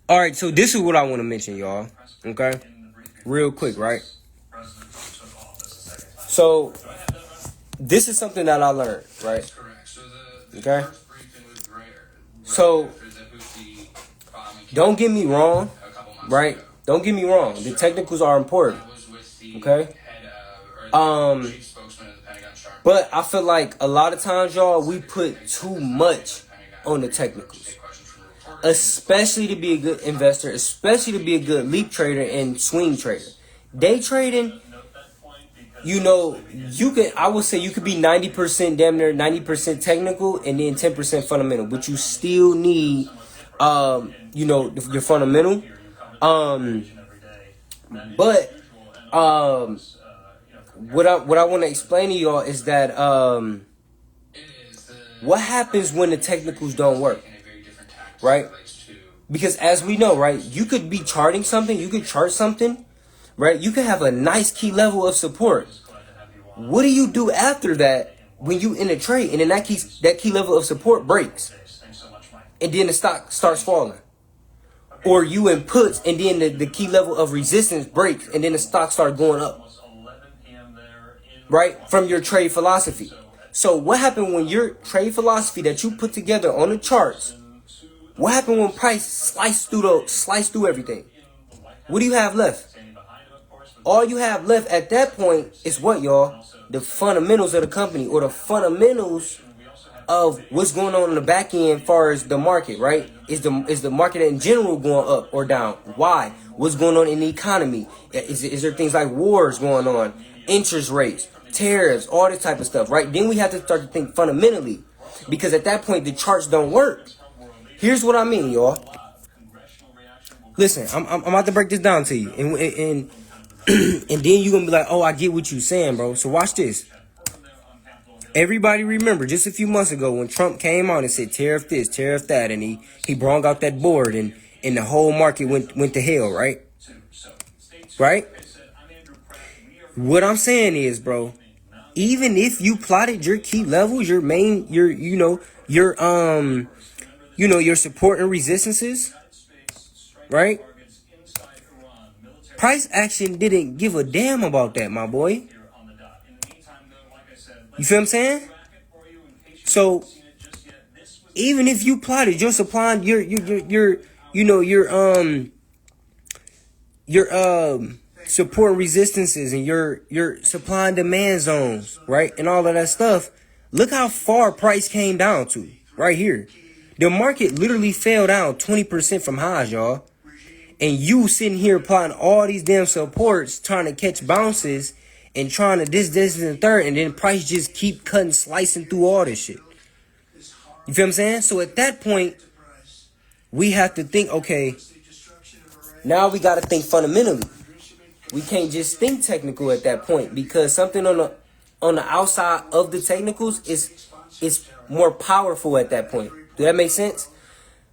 right, so this is what I want to mention, y'all. Okay, real quick, right? So this is something that I learned, right? Okay. So don't get me wrong, right? Don't get me wrong. The technicals are important, okay? But I feel like a lot of times, y'all, we put too much on the technicals. Especially to be a good investor, especially to be a good leap trader and swing trader. Day trading, you know, I would say you could be 90% damn near 90% technical and then 10% fundamental, but you still need, you know, your fundamental. But what I want to explain to y'all is that what happens when the technicals don't work, right? Because as we know, right, you could be charting something, you could chart something, right? You could have a nice key level of support. What do you do after that when you in a trade and then that key level of support breaks and then the stock starts falling? Or you in puts and then the key level of resistance breaks and then the stock starts going up, right? From your trade philosophy. So what happened when your trade philosophy that you put together on the charts, what happened when price sliced through everything? What do you have left? All you have left at that point is what, y'all? The fundamentals of the company, or the fundamentals of what's going on in the back end as far as the market, right? Is the market in general going up or down? Why? What's going on in the economy? Is there things like wars going on? Interest rates, tariffs, all this type of stuff, right? Then we have to start to think fundamentally, because at that point the charts don't work. Here's what I mean, y'all. Listen, I'm about to break this down to you, and and then you're gonna be like, oh, I get what you're saying, bro. So watch this. Everybody remember just a few months ago when Trump came on and said tariff this, tariff that, and he brought out that board and the whole market went to hell, right? Right? What I'm saying is, bro, even if you plotted your key levels, your support and resistances, right? Price action didn't give a damn about that, my boy. You feel what I'm saying? So even if you plotted your supply, your support and resistances and your supply and demand zones, right, and all of that stuff, look how far price came down to right here. The market literally fell down 20% from highs, y'all. And you sitting here plotting all these damn supports, trying to catch bounces and trying to this, and third, and then price just keep cutting, slicing through all this shit. You feel what I'm saying? So at that point, we have to think, okay, now we got to think fundamentally. We can't just think technical at that point, because something on the outside of the technicals is more powerful at that point. Do that make sense?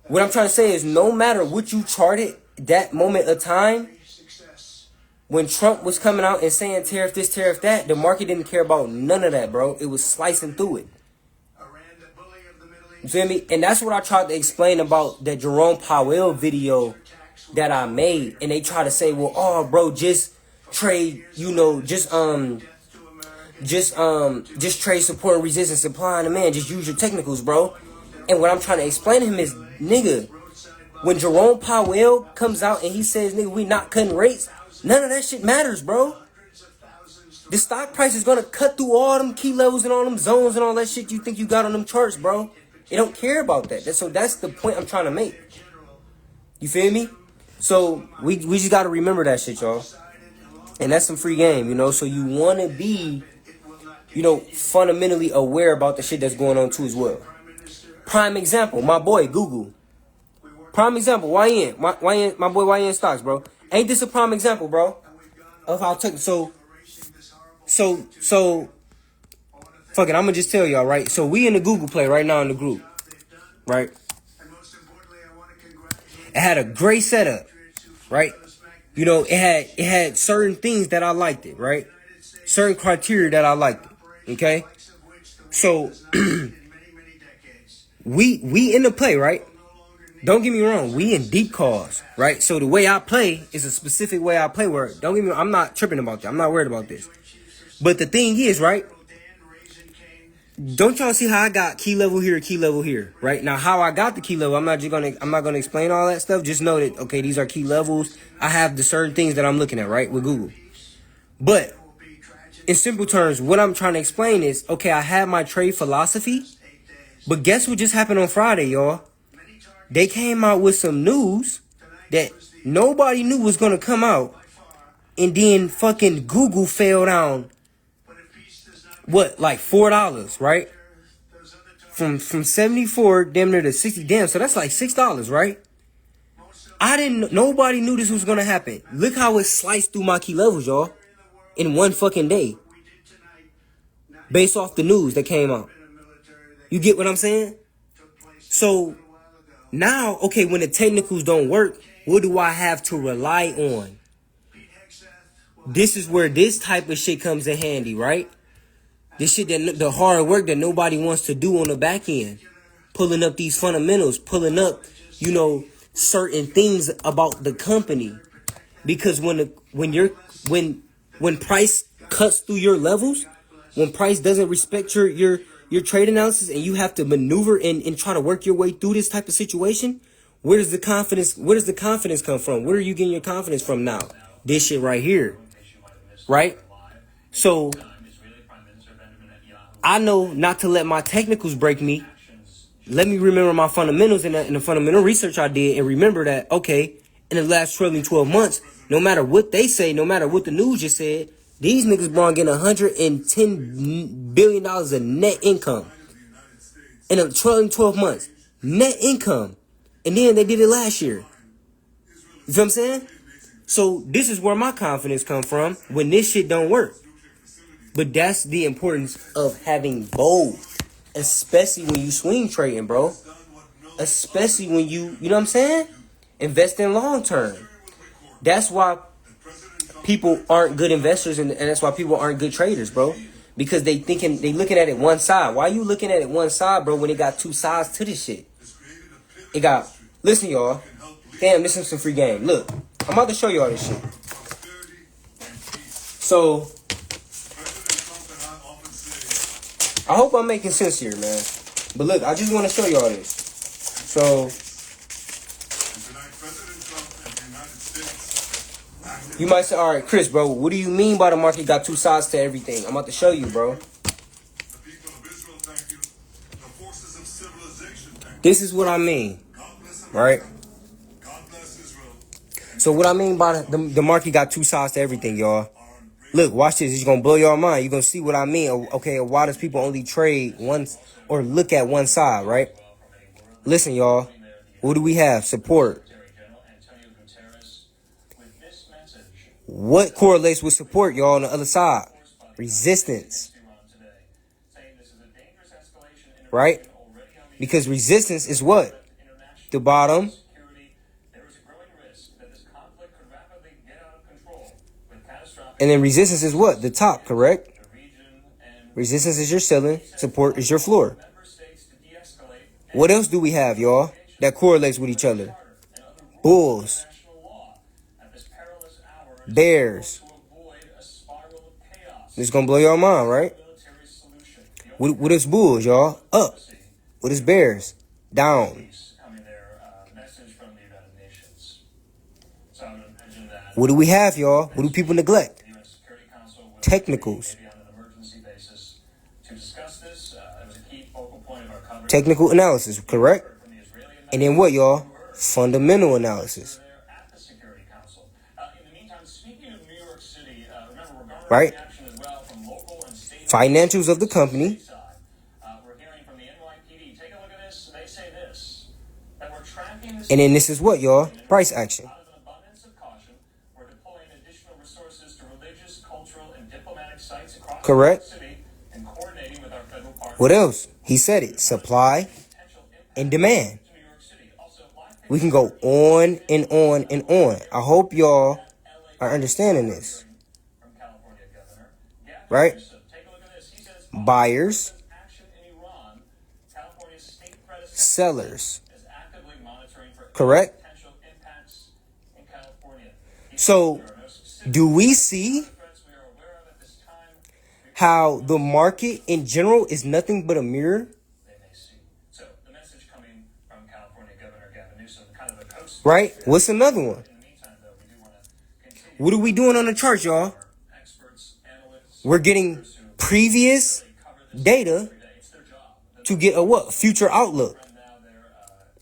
What I'm trying to say is, no matter what you charted that moment of time, when Trump was coming out and saying tariff this, tariff that, the market didn't care about none of that, bro. It was slicing through it. You feel me? And that's what I tried to explain about that Jerome Powell video that I made. And they try to say, well, oh, bro, just trade, just trade support and resistance, supply and demand. Just use your technicals, bro. And what I'm trying to explain to him is, nigga, when Jerome Powell comes out and he says, nigga, we not cutting rates, none of that shit matters, bro. The stock price is going to cut through all them key levels and all them zones and all that shit you think you got on them charts, bro. It don't care about that. So that's the point I'm trying to make. You feel me? So we just got to remember that shit, y'all. And that's some free game, So you want to be, fundamentally aware about the shit that's going on too as well. Prime example, my boy, Google. Prime example, YN, my boy YN Stocks, bro. Ain't this a prime example, bro? Of how so fuck it, I'm gonna just tell y'all, right? So we in the Google Play right now in the group, right? It had a great setup, right? It had certain things that I liked it, right? Certain criteria that I liked it, okay? So we in the play, right? Don't get me wrong, we in deep calls, right? So the way I play is a specific way I play where, don't get me wrong, I'm not tripping about that. I'm not worried about this. But the thing is, right? Don't y'all see how I got key level here, right? Now, how I got the key level, I'm not gonna explain all that stuff. Just know that, okay, these are key levels. I have the certain things that I'm looking at, right, with Google. But in simple terms, what I'm trying to explain is, okay, I have my trade philosophy, But guess what just happened on Friday, y'all? They came out with some news that nobody knew was going to come out. And then fucking Google fell down, what, like $4, right? From 74 damn near to 60. Damn, so that's like $6, right? Nobody knew this was going to happen. Look how it sliced through my key levels, y'all. In one fucking day. Based off the news that came out. You get what I'm saying? So, now, okay, when the technicals don't work, what do I have to rely on? This is where this type of shit comes in handy, right? This shit, that the hard work that nobody wants to do on the back end. Pulling up these fundamentals, pulling up, certain things about the company. Because when price cuts through your levels, when price doesn't respect your trade analysis, and you have to maneuver and try to work your way through this type of situation, where does the confidence come from? Where are you getting your confidence from now? This shit right here. Right? So I know not to let my technicals break me. Let me remember my fundamentals and the fundamental research I did, and remember that, okay, in the last 12 months, no matter what they say, no matter what the news just said, these niggas brought in $110 billion of net income in the 12 months. Net income. And then they did it last year. You feel what I'm saying? So this is where my confidence comes from when this shit don't work. But that's the importance of having both. Especially when you swing trading, bro. Especially when you know what I'm saying? Invest in long term. That's why people aren't good investors, and that's why people aren't good traders, bro. Because they looking at it one side. Why you looking at it one side, bro, when it got two sides to this shit? It got, listen, y'all. Damn, this is some free game. Look, I'm about to show y'all this shit. So, I hope I'm making sense here, man. But look, I just want to show y'all this. So, you might say, all right, Chris, bro, what do you mean by the market got two sides to everything? I'm about to show you, bro. This is what I mean, right? So what I mean by the market got two sides to everything, y'all. Look, watch this. It's going to blow your mind. You're going to see what I mean. Okay, why does people only trade once or look at one side, right? Listen, y'all. What do we have? Support. What correlates with support, y'all, on the other side? Resistance. Right? Because resistance is what? The bottom. And then resistance is what? The top, correct? Resistance is your ceiling. Support is your floor. What else do we have, y'all, that correlates with each other? Bulls. Bears. This is going to blow your mind, right? What is bulls, y'all? Up. What is bears? Down. What do we have, y'all? What do people neglect? Technicals. Technical analysis, correct? And then what, y'all? Fundamental analysis. Right? Financials of the company. And then this is what, y'all? Price action. Correct? What else? He said it. Supply and demand. We can go on and on and on. I hope y'all are understanding this. Right? Buyers. Sellers. Correct? So, do we see how the market in general is nothing but a mirror? Right? What's another one? What are we doing on the chart, y'all? We're getting previous data to get a what? Future outlook. Right now, they're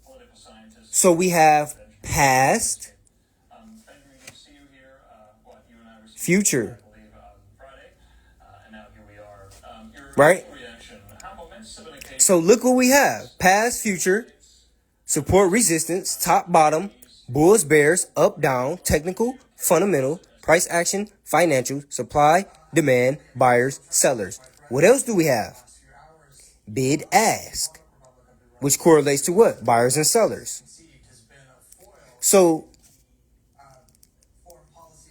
political scientists. So we have past, Benjamin, good to see you here. You and I were future, I believe, on Friday, and now here we are. Your right? reaction, how momentous of an occasion. So look what we have. Past, future, support, resistance, top, bottom, bulls, bears, up, down, technical, fundamental, price action, financial, supply, demand, buyers, sellers. What else do we have? Bid, ask, which correlates to what? Buyers and sellers. So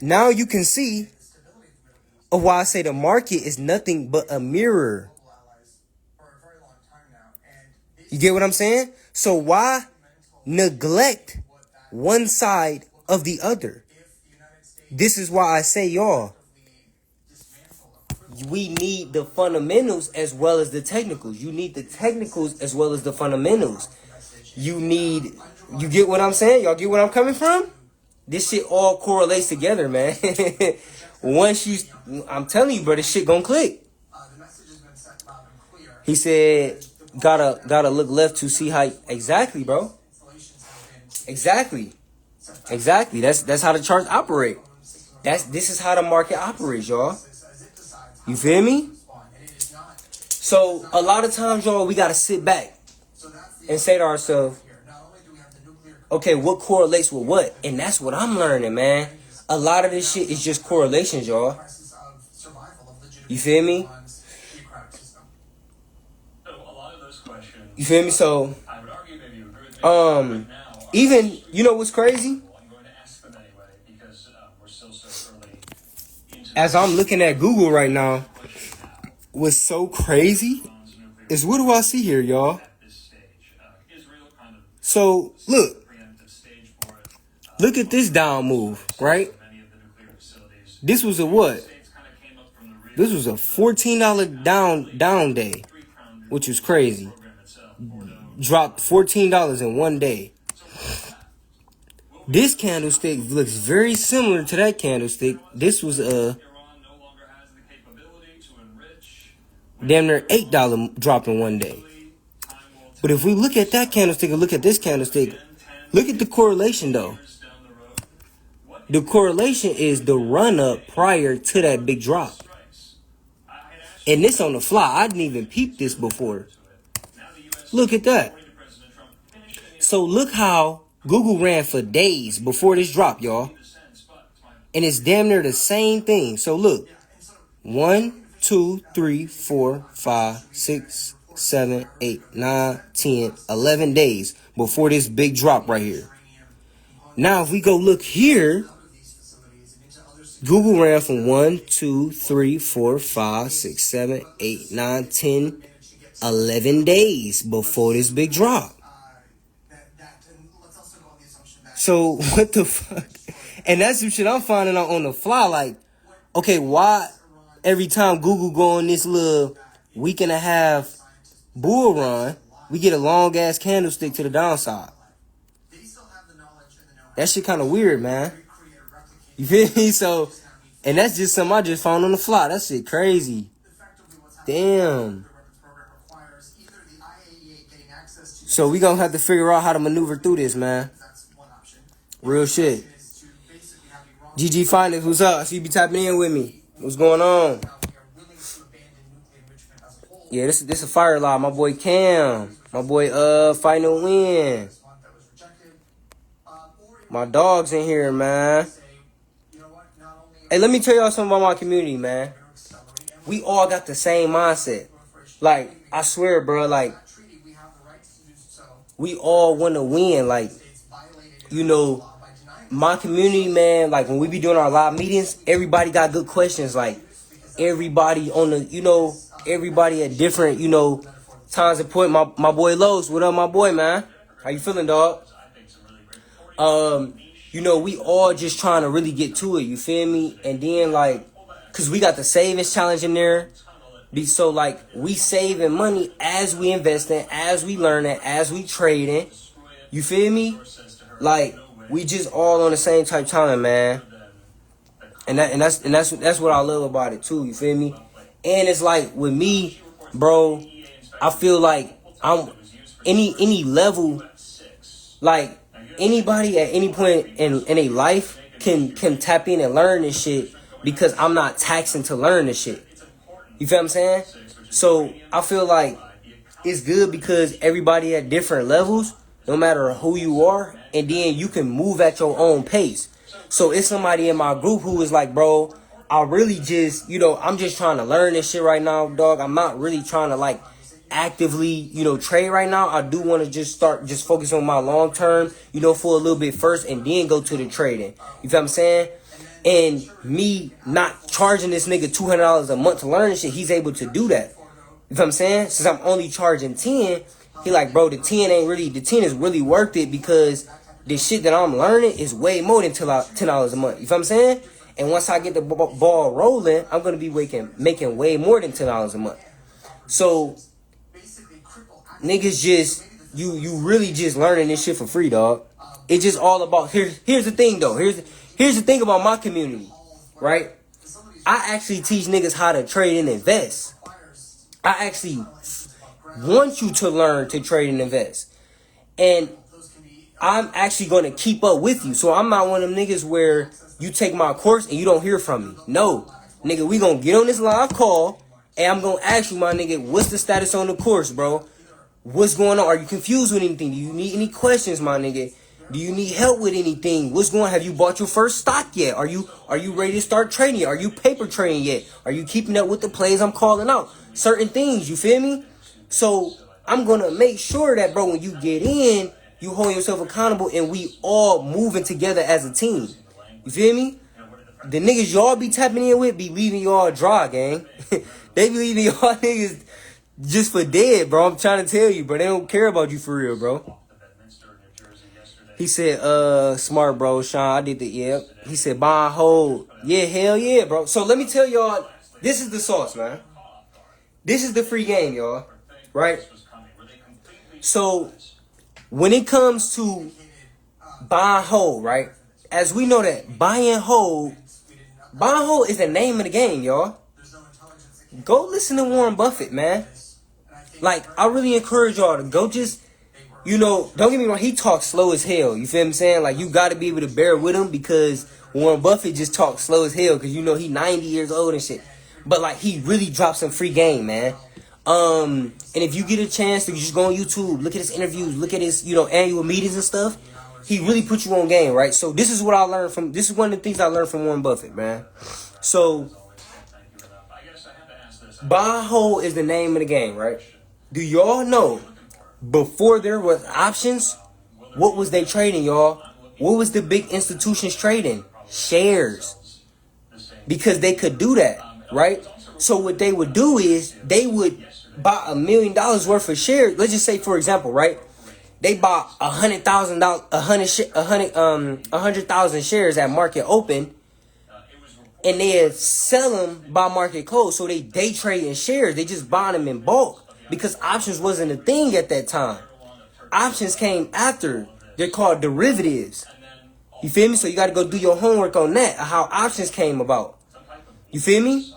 now you can see of why I say the market is nothing but a mirror. You get what I'm saying? So why neglect one side of the other? This is why I say, y'all, we need the fundamentals as well as the technicals. You need the technicals as well as the fundamentals. You get what I'm saying? Y'all get what I'm coming from? This shit all correlates together, man. I'm telling you, bro, this shit gonna click. He said, gotta look left to see how. Exactly, bro. Exactly. That's how the charts operate. This is how the market operates, y'all. You feel me? So a lot of times, y'all, we gotta sit back and say to ourselves, okay, what correlates with what? And that's what I'm learning, man. A lot of this shit is just correlations, y'all. You feel me? So a lot of those questions. You feel me? So, I would argue maybe you agree with me right now. even, you know what's crazy? I'm going to ask them anyway because we're still so early into As I'm looking at Google right now, what's so crazy is what do I see here, y'all? at this stage. Israel kind of So, look. preemptive stage for it. Look at this down move, right? Many of the nuclear facilities. This was a what? States kind of came up from the rear. This was a $14 down day, which was crazy. Program itself. Bordeaux. Dropped $14 in one day. This candlestick looks very similar to that candlestick. This was Iran no longer has the capability to enrich. damn near $8 drop in one day. Time will But if we look at that candlestick and look at this candlestick, look at the correlation though. down the road. What The correlation is the run up prior to that big drop. strikes? I had asked And this on the fly. I didn't even peep this before. now the U.S. Look at that. according to President Trump finishing So look how Google ran for days before this drop, y'all. the sense, but it's my And it's damn near the same thing. So look. 1, 2, 3, 4, 5, 6, 7, 8, 9, 10, 11 days before this big drop right here. Now, if we go look here, Google ran from 1, 2, 3, 4, 5, 6, 7, 8, 9, 10, 11 days before this big drop. So, what the fuck? And that's some shit I'm finding out on the fly. Like, okay, why every time Google go on this little week and a half bull run, we get a long ass candlestick to the downside? That shit kind of weird, man. You feel me? So, and that's just something I just found on the fly. That shit crazy. Damn. So we gonna have to figure out how to maneuver through this, man. Real shit. GG Finance, what's up? I see you be tapping in with me. What's going on? Yeah, this a fire lie. My boy Cam. My boy Fighting to Win. My dog's in here, man. Hey, let me tell y'all something about my community, man. We all got the same mindset. Like, I swear, bro, like, we all want to win. Like, you know, my community, man, like, when we be doing our live meetings, everybody got good questions. Like, everybody on the, you know, everybody at different, you know, times of point. My boy Los, what up, my boy, man? How you feeling, dog? You know, we all just trying to really get to it, you feel me? And then, like, because we got the savings challenge in there. So, like, we saving money as we investing, as we learning, as we trading. You feel me? Like, we just all on the same type time, man. And that's what I love about it, too, you feel me? And it's like, with me, bro, I feel like I'm any level, like anybody at any point in a life can tap in and learn this shit because I'm not taxing to learn this shit. You feel what I'm saying? So I feel like it's good because everybody at different levels, no matter who you are, and then you can move at your own pace. So it's somebody in my group who is like, bro, I really just, I'm just trying to learn this shit right now, dog. I'm not really trying to like actively, trade right now. I do want to just focus on my long term, for a little bit first and then go to the trading. You feel what I'm saying? And me not charging this nigga $200 a month to learn this shit, he's able to do that. You feel what I'm saying? Since I'm only charging 10, he like, bro, the 10 is really worth it because the shit that I'm learning is way more than $10 a month. You feel what I'm saying? And once I get the ball rolling, I'm going to be making way more than $10 a month. So niggas just, you really just learning this shit for free, dog. It's just all about, here's the thing though. Here's the thing about my community, right? I actually teach niggas how to trade and invest. I actually want you to learn to trade and invest. And I'm actually going to keep up with you. So I'm not one of them niggas where you take my course and you don't hear from me. No, nigga, we going to get on this live call and I'm going to ask you, my nigga, what's the status on the course, bro? What's going on? Are you confused with anything? Do you need any questions, my nigga? Do you need help with anything? What's going on? Have you bought your first stock yet? Are you ready to start trading yet? Are you paper trading yet? Are you keeping up with the plays I'm calling out? Certain things, you feel me? So I'm going to make sure that, bro, when you get in, you hold yourself accountable and we all moving together as a team. You feel me? The niggas y'all be tapping in with be leaving y'all dry, gang. They be leaving y'all niggas just for dead, bro. I'm trying to tell you, bro. They don't care about you for real, bro. He said, smart, bro, Sean. I did the, yeah. He said, buy and hold. Yeah, hell yeah, bro. So let me tell y'all, this is the sauce, man. This is the free game, y'all. Right? So when it comes to buy and hold, right? As we know that buy and hold is the name of the game, y'all. Go listen to Warren Buffett, man. Like, I really encourage y'all to go just, don't get me wrong, he talks slow as hell. You feel what I'm saying? Like, you got to be able to bear with him because Warren Buffett just talks slow as hell because, he 90 years old and shit. But, like, he really drops some free game, man. And if you get a chance to just go on YouTube, look at his interviews, look at his, annual meetings and stuff, he really put you on game, right? So this is what I learned this is one of the things I learned from Warren Buffett, man. So, buy and hold is the name of the game, right? Do y'all know, before there was options, what was they trading, y'all? What was the big institutions trading? Shares. Because they could do that, right? So what they would do is they would buy $1 million worth of shares. Let's just say, for example, right? They bought 100,000 shares at market open, and they sell them by market close. So they day trade in shares. They just buy them in bulk because options wasn't a thing at that time. Options came after. They're called derivatives. You feel me? So you got to go do your homework on that, how options came about. You feel me?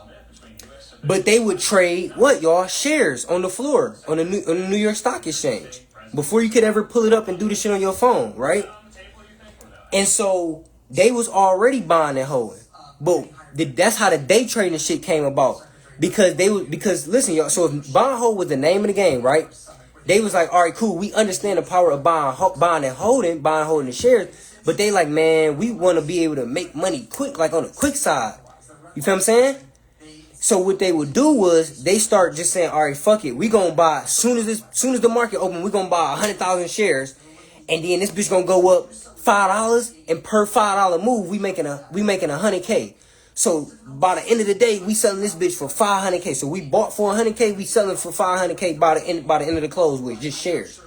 But they would trade what, y'all? Shares on the floor on the New York Stock Exchange before you could ever pull it up and do the shit on your phone, right? And so they was already buying and holding. But that's how the day trading shit came about. Because listen, y'all, so if buy and hold was the name of the game, right? They was like, all right, cool, we understand the power of buying and holding the shares, but they like, man, we want to be able to make money quick, like on the quick side. You feel what I'm saying? So what they would do was they start just saying, all right, fuck it, we gonna buy soon as the market open, we gonna buy 100,000 shares, and then this bitch gonna go up $5, and per $5 move, we making 100K. So by the end of the day, we selling this bitch for 500K. So we bought for 100K, we selling for 500K by the end of the close with just shares.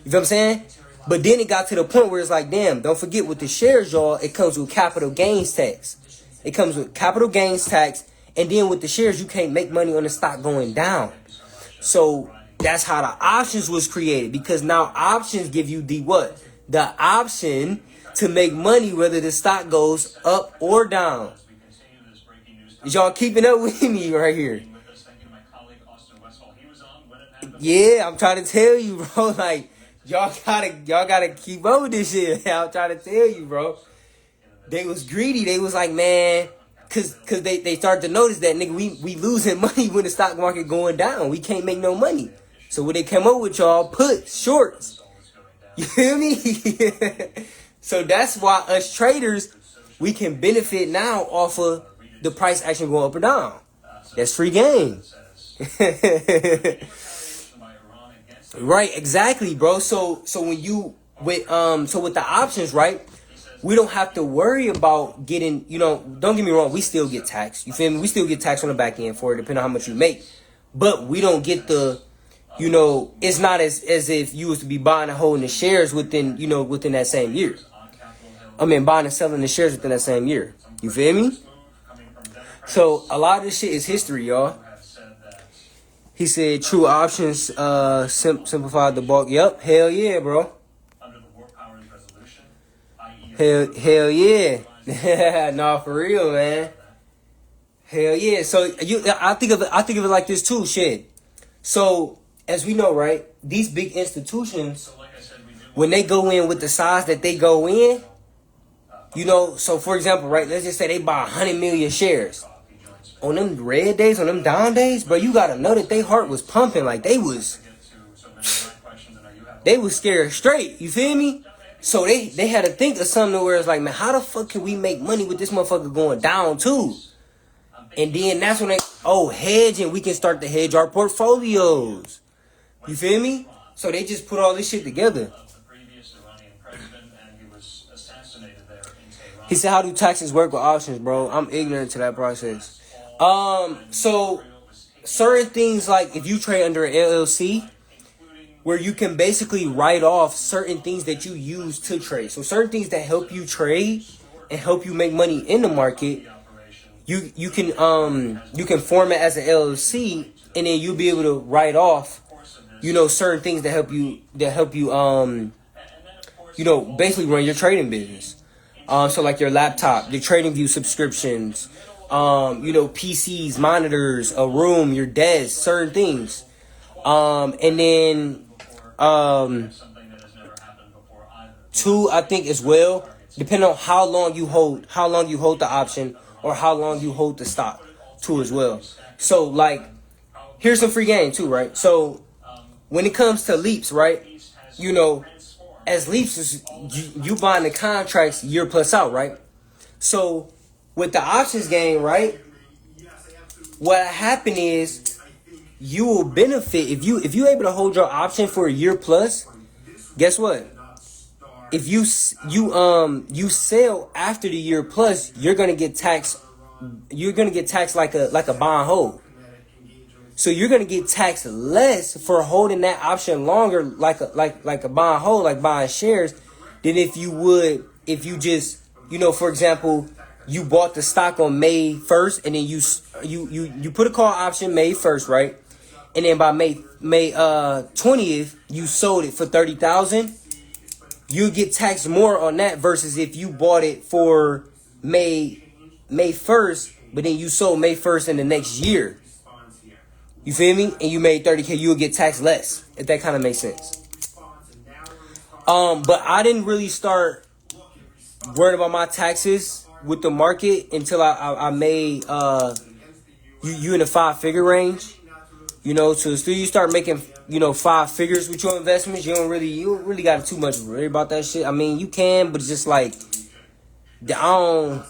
You feel what I'm saying? But then it got to the point where it's like, damn, don't forget with the shares, y'all, it comes with capital gains tax. It comes with capital gains tax, and then with the shares, you can't make money on the stock going down. So that's how the options was created, because now options give you the what? The option to make money whether the stock goes up or down. Is y'all keeping up with me right here? Yeah, I'm trying to tell you, bro. Like, y'all gotta keep up with this shit. I'm trying to tell you, bro. They was greedy. They was like, man, cause they started to notice that, nigga, we losing money when the stock market going down. We can't make no money. So what they came up with, y'all, put shorts. You feel me? So that's why us traders, we can benefit now off of the price action going up or down. That's free game. Right, exactly, bro. So when you with the options, right? We don't have to worry about getting, don't get me wrong, we still get taxed. You feel me? We still get taxed on the back end for it, depending on how much you make. But we don't get the, it's not as if you was to be buying and holding the shares within that same year. I mean, buying and selling the shares within that same year. You feel me? So a lot of this shit is history, y'all. He said true options simplified the bulk. Yep, hell yeah, bro. Hell yeah. Nah, for real, man. Hell yeah. So I think of it like this too, shit. So as we know, right, these big institutions, when they go in with the size that they go in, so for example, right, let's just say they buy 100 million shares. On them red days, on them down days, bro, you gotta know that their heart was pumping like they was scared straight. You feel me? So they had to think of something where it's like, man, how the fuck can we make money with this motherfucker going down too? And then that's when hedging, we can start to hedge our portfolios. You feel me? So they just put all this shit together. He said, how do taxes work with options, bro? I'm ignorant to that process. So certain things, like if you trade under an LLC, where you can basically write off certain things that you use to trade. So certain things that help you trade and help you make money in the market, you can form it as an LLC, and then you'll be able to write off, certain things that help you basically run your trading business. So like your laptop, your TradingView subscriptions, PCs, monitors, a room, your desk, certain things. And then, two, I think as well, depending on how long you hold the option or how long you hold the stock too as well. So like, here's some free game too, right? So when it comes to leaps, right? As leaps, you buying the contracts year plus out, right? So with the options game, right? What happened is, you will benefit if you able to hold your option for a year plus. Guess what? If you sell after the year plus, you're gonna get taxed. You're gonna get taxed like a bond hold. So you're gonna get taxed less for holding that option longer, like a bond hold, like buying shares, than if you just for example, you bought the stock on May 1st, and then you put a call option May 1st, right? And then by May 20th, you sold it for $30,000. You get taxed more on that versus if you bought it for May 1st, but then you sold May 1st in the next year. You feel me? And you made $30K, you'll get taxed less, if that kind of makes sense. But I didn't really start worrying about my taxes with the market until I made you in the 5-figure range. So still you start making 5 figures with your investments. You don't really got too much worry about that shit. I mean, you can, but it's just like I don't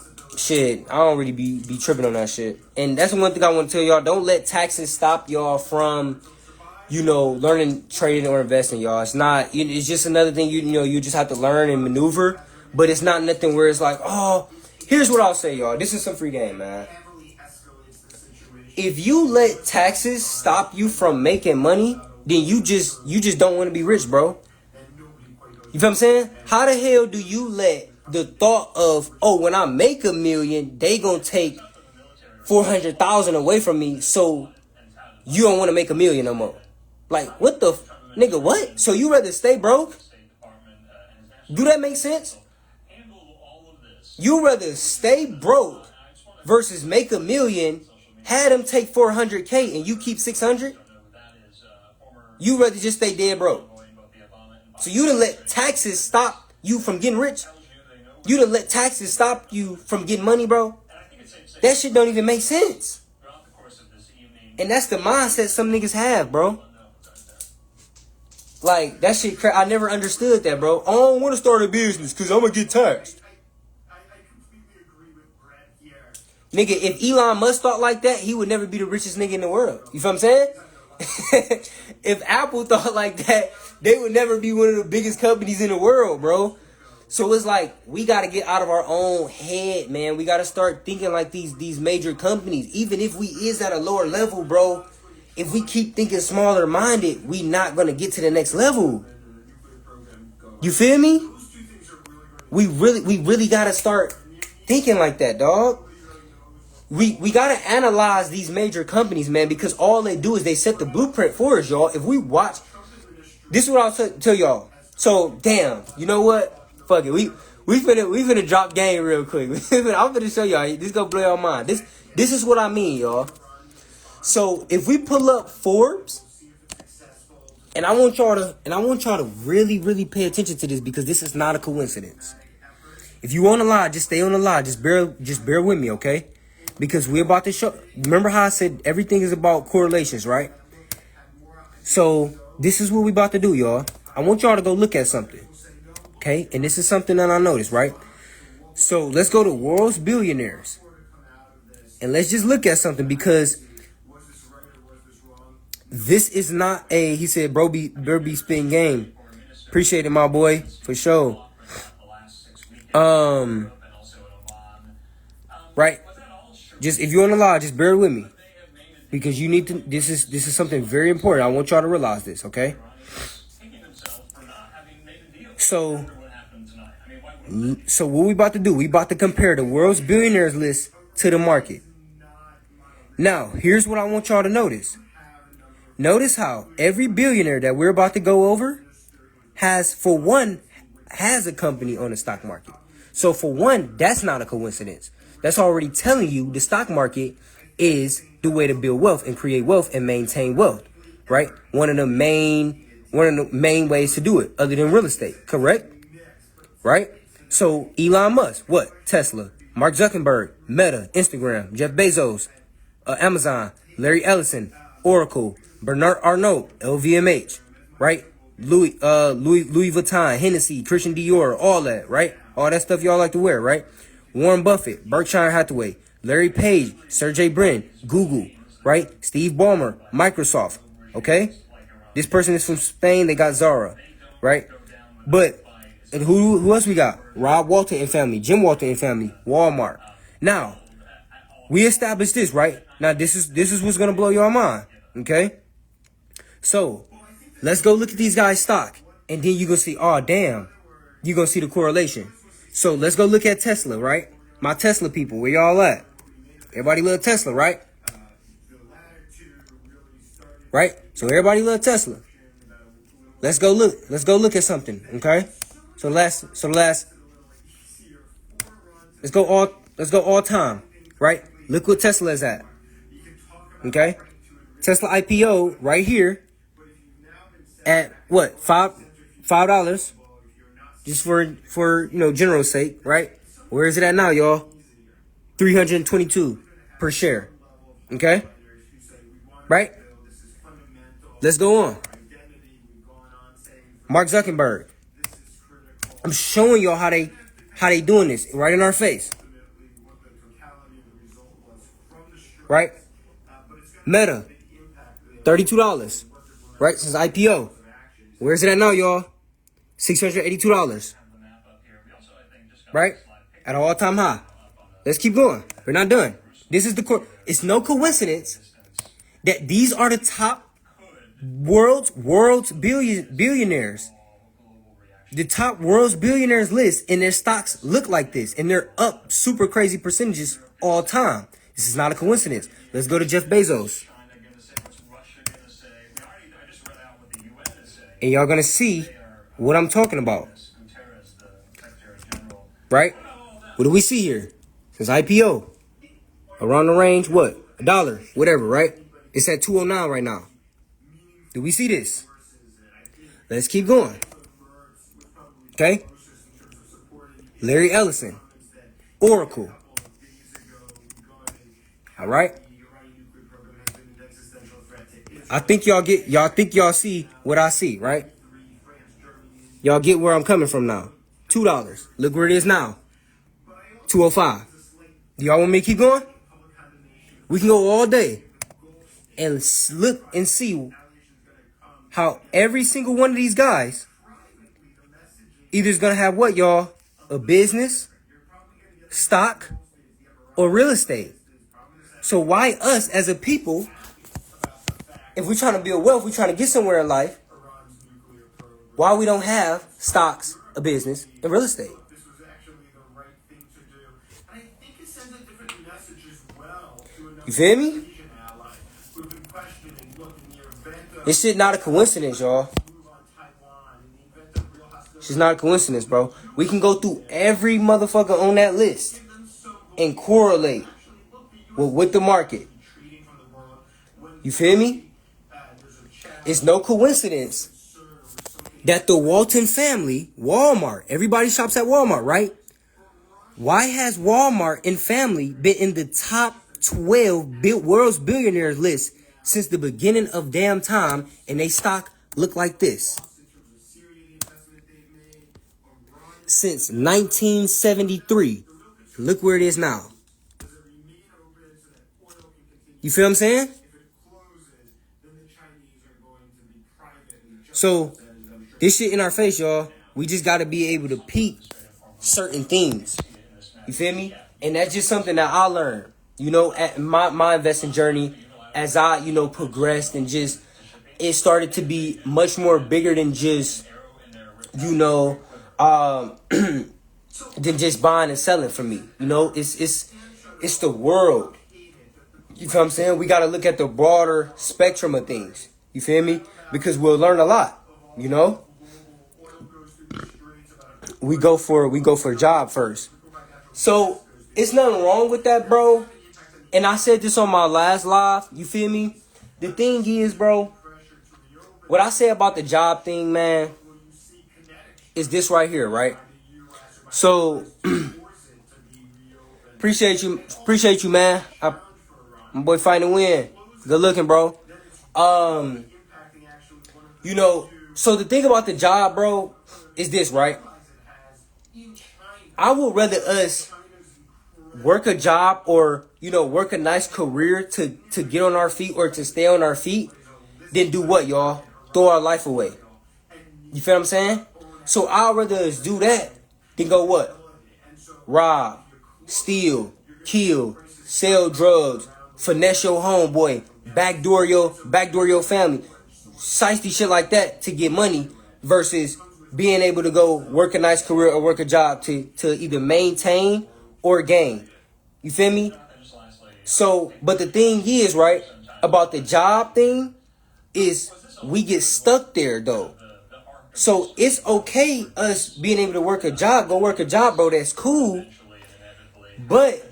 really be tripping on that shit. And that's one thing I want to tell y'all. Don't let taxes stop y'all from learning trading or investing, y'all. It's not. It's just another thing you just have to learn and maneuver. But it's not nothing where it's like, oh, here's what I'll say, y'all. This is some free game, man. If you let taxes stop you from making money, then you just don't want to be rich, bro. You feel what I'm saying? How the hell do you let the thought of, when I make $1 million, they gonna take 400,000 away from me, so you don't want to make $1 million no more? Like, what the nigga? What? So you rather stay broke? Do that make sense? You rather stay broke versus make $1 million, had them take 400K and you keep 600? You rather just stay dead broke. avoiding both the Obama and So Biden you done let taxes stop you from getting rich. tells you they know. You done let taxes stop you from getting money, bro. And I think it's safe to say That shit don't even make sense. throughout the course of this evening, And that's the mindset some niggas have, bro. no, Like, that shit, I never understood that, bro. I don't want to start a business because I'm going to get taxed. I completely agree with Brett here. Nigga, if Elon Musk thought like that, he would never be the richest nigga in the world. You feel what I'm saying? If Apple thought like that, they would never be one of the biggest companies in the world, bro. So it's like, we got to get out of our own head, man. We got to start thinking like these major companies. Even if we is at a lower level, bro, if we keep thinking smaller minded, we not going to get to the next level. You feel me? We really got to start thinking like that, dog. We got to analyze these major companies, man, because all they do is they set the blueprint for us, y'all. If we watch, this is what I'll tell y'all. So, damn, you know what? Fuck it. We finna drop game real quick. I'm finna show y'all. This gonna blow your mind. This is what I mean, y'all. So, if we pull up Forbes, and I want y'all to really, really pay attention to this because this is not a coincidence. If you on the line, just stay on the line. Just bear with me, okay? Because we're about to show. Remember how I said everything is about correlations, right? So this is what we about to do, y'all. I want y'all to go look at something, okay? And this is something that I noticed, right? So let's go to world's billionaires, and let's just look at something because this is not a. He said, "Bro, be spin game." Appreciate it, my boy, for sure. Right. Just if you're on the line, just bear with me because you need to. This is something very important. I want y'all to realize this, okay? So what we about to do? We about to compare the world's billionaires list to the market. Now, here's what I want y'all to notice. Notice how every billionaire that we're about to go over has a company on the stock market. So for one, that's not a coincidence. That's already telling you the stock market is the way to build wealth and create wealth and maintain wealth, right? One of the main ways to do it, other than real estate, correct? Right? So Elon Musk, what? Tesla, Mark Zuckerberg, Meta, Instagram, Jeff Bezos, Amazon, Larry Ellison, Oracle, Bernard Arnault, LVMH, right? Louis Vuitton, Hennessy, Christian Dior, all that, right? All that stuff y'all like to wear, right? Warren Buffett, Berkshire Hathaway, Larry Page, Sergey Brin, Google, right? Steve Ballmer, Microsoft, okay? This person is from Spain. They got Zara, right? But and who else we got? Rob Walton and family, Jim Walton and family, Walmart. Now, we established this, right? Now, this is what's gonna blow your mind, okay? So, let's go look at these guys' stock, and then you gonna see, oh damn, you gonna see the correlation. So let's go look at Tesla, right? My Tesla people, where y'all at? Everybody love Tesla, right? Right? So everybody love Tesla. Let's go look at something, okay? Let's go all time, right? Look what Tesla is at. Okay? Tesla IPO right here at what? $5 just for general sake, right? Where is it at now, y'all? $322 per share. Okay? Right? Let's go on. Mark Zuckerberg. I'm showing y'all how they doing this right in our face. Right? Meta. $32. Right? Since IPO. Where is it at now, y'all? $682. Right? At an all-time high. Let's keep going. We're not done. This is it's no coincidence that these are the top world's billionaires. The top world's billionaires list and their stocks look like this. And they're up super crazy percentages all time. This is not a coincidence. Let's go to Jeff Bezos. And y'all gonna see what I'm talking about. Right? What do we see here? Since IPO. Around the range, what? $1, whatever, right? It's at $209 right now. Do we see this? Let's keep going. Okay? Larry Ellison, Oracle. All right? I think y'all see what I see, right? Y'all get where I'm coming from now. $2. Look where it is now. $2.05. Do y'all want me to keep going? We can go all day and look and see how every single one of these guys either is going to have what, y'all? A business, stock, or real estate. So why us as a people, if we're trying to build wealth, we're trying to get somewhere in life, why we don't have stocks, a business, and real estate? This was actually the right thing to do. And I think it sends a different message as well to another You feel me? Asian ally who've been questioning, look, in the event of This shit not a coincidence, y'all. move on Taiwan, in the event of real hostility, It's not a coincidence, bro. We can go through every motherfucker on that list and correlate with the market. retreating from the world, when You feel me? there's a chance It's no coincidence that the Walton family, Walmart, everybody shops at Walmart, right? Why has Walmart and family been in the top 12 world's billionaires list since the beginning of damn time, and they stock look like this? Since 1973. Look where it is now. You feel what I'm saying? So, this shit in our face, y'all. We just got to be able to peep certain things. You feel me? And that's just something that I learned, you know, at my investing journey as I, you know, progressed and just, it started to be much more bigger than just, you know, than just buying and selling for me. You know, it's the world. You feel what I'm saying? We got to look at the broader spectrum of things. You feel me? Because we'll learn a lot, you know? We go for a job first. So, it's nothing wrong with that, bro. And I said this on my last live, you feel me? The thing is, bro, what I say about the job thing, man, is this right here, right? So, appreciate you, man. My boy fighting to win. Good looking, bro. You know, so the thing about the job, bro, is this, right? I would rather us work a job or, you know, work a nice career to get on our feet or to stay on our feet than do what, y'all? Throw our life away. You feel what I'm saying? So I'd rather us do that than go what? Rob, steal, kill, sell drugs, finesse your homeboy, backdoor your family, shiesty shit like that to get money versus being able to go work a nice career or work a job to either maintain or gain. You feel me? So, but the thing is, right, about the job thing is we get stuck there, though. So, it's okay us being able to work a job, go work a job, bro, that's cool. But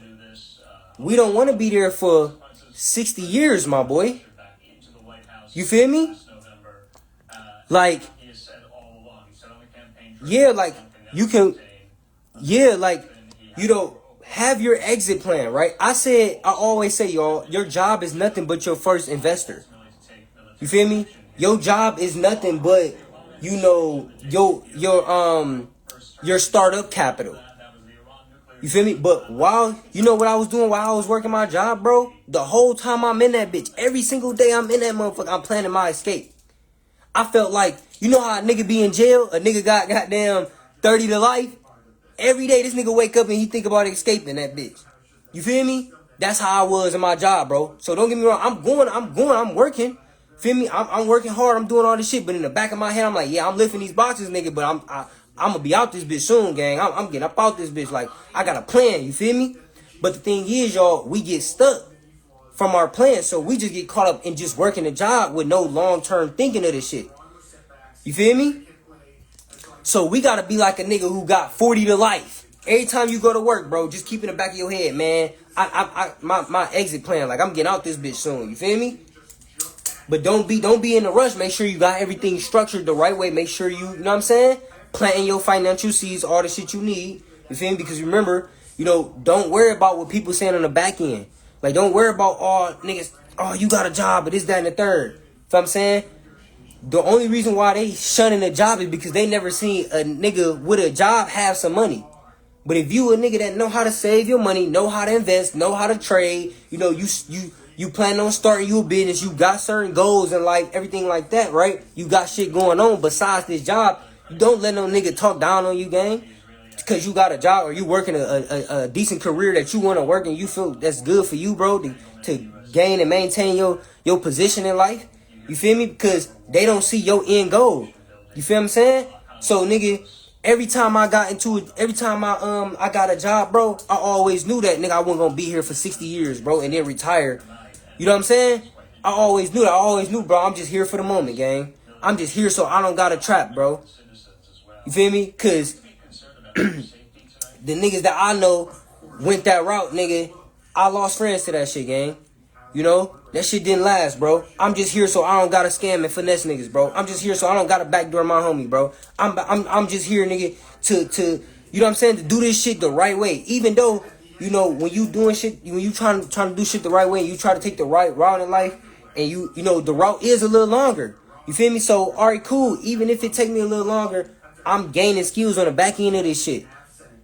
we don't want to be there for 60 years, my boy. You feel me? Like, yeah, like, you can, yeah, like, you know, have your exit plan, right? I always say, y'all, your job is nothing but your first investor. You feel me? Your job is nothing but, you know, your startup capital. You feel me? But you know what I was doing while I was working my job, bro? The whole time I'm in that bitch, every single day I'm in that motherfucker, I'm planning my escape. I felt like, you know how a nigga be in jail? A nigga got goddamn 30 to life? Every day this nigga wake up and he think about escaping that bitch. You feel me? That's how I was in my job, bro. So don't get me wrong. I'm working. Feel me? I'm working hard. I'm doing all this shit. But in the back of my head, I'm like, yeah, I'm lifting these boxes, nigga. But I'm gonna be out this bitch soon, gang. I'm getting up out this bitch. Like, I got a plan. You feel me? But the thing is, y'all, we get stuck from our plan. So we just get caught up in just working a job with no long-term thinking of this shit. You feel me? So we gotta be like a nigga who got 40 to life. Every time you go to work, bro, just keep in the back of your head, man. My exit plan, like, I'm getting out this bitch soon. You feel me? But don't be in a rush. Make sure you got everything structured the right way. Make sure you know what I'm saying? Planting your financial seeds, all the shit you need. You feel me? Because remember, don't worry about what people saying on the back end. Like, don't worry about all niggas, you got a job, but this, that, and the third. You know what I'm saying? The only reason why they shunning a job is because they never seen a nigga with a job have some money. But if you a nigga that know how to save your money, know how to invest, know how to trade, you plan on starting your business, you got certain goals in life, everything like that, right? You got shit going on besides this job. You don't let no nigga talk down on you, gang. Because you got a job or you working a decent career that you want to work and you feel that's good for you, bro, to gain and maintain your position in life. You feel me? Because they don't see your end goal. You feel what I'm saying? So, nigga, every time I got a job, bro, I always knew that, nigga, I wasn't going to be here for 60 years, bro, and then retire. You know what I'm saying? I always knew that. I always knew, bro, I'm just here for the moment, gang. I'm just here so I don't got a trap, bro. You feel me? Because the niggas that I know went that route, nigga. I lost friends to that shit, gang. That shit didn't last, bro. I'm just here so I don't gotta scam and finesse niggas, bro. I'm just here so I don't gotta backdoor my homie, bro. I'm just here, nigga, to you know what I'm saying, to do this shit the right way. Even though, when you doing shit, when you trying to do shit the right way, you try to take the right route in life, and the route is a little longer. You feel me? So, alright, cool. Even if it take me a little longer, I'm gaining skills on the back end of this shit.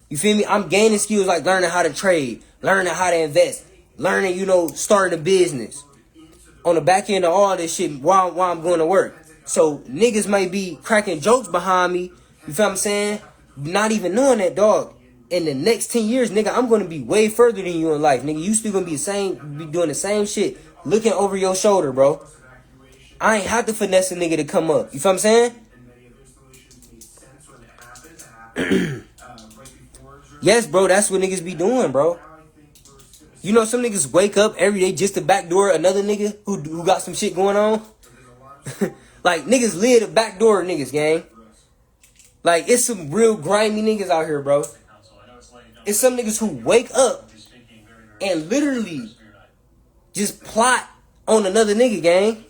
You feel me? I'm gaining skills like learning how to trade, learning how to invest, learning, starting a business. On the back end of all this shit while I'm going to work. So niggas might be cracking jokes behind me. You feel what I'm saying? Not even knowing that, dog. In the next 10 years, nigga, I'm going to be way further than you in life. Nigga, you still going to be doing the same shit. Looking over your shoulder, bro. I ain't have to finesse a nigga to come up. You feel what I'm saying? Yes, bro, that's what niggas be doing, bro. Some niggas wake up every day just to backdoor another nigga who got some shit going on. Like, niggas live to backdoor niggas, gang. Like, it's some real grimy niggas out here, bro. It's some niggas who wake up and literally just plot on another nigga, gang.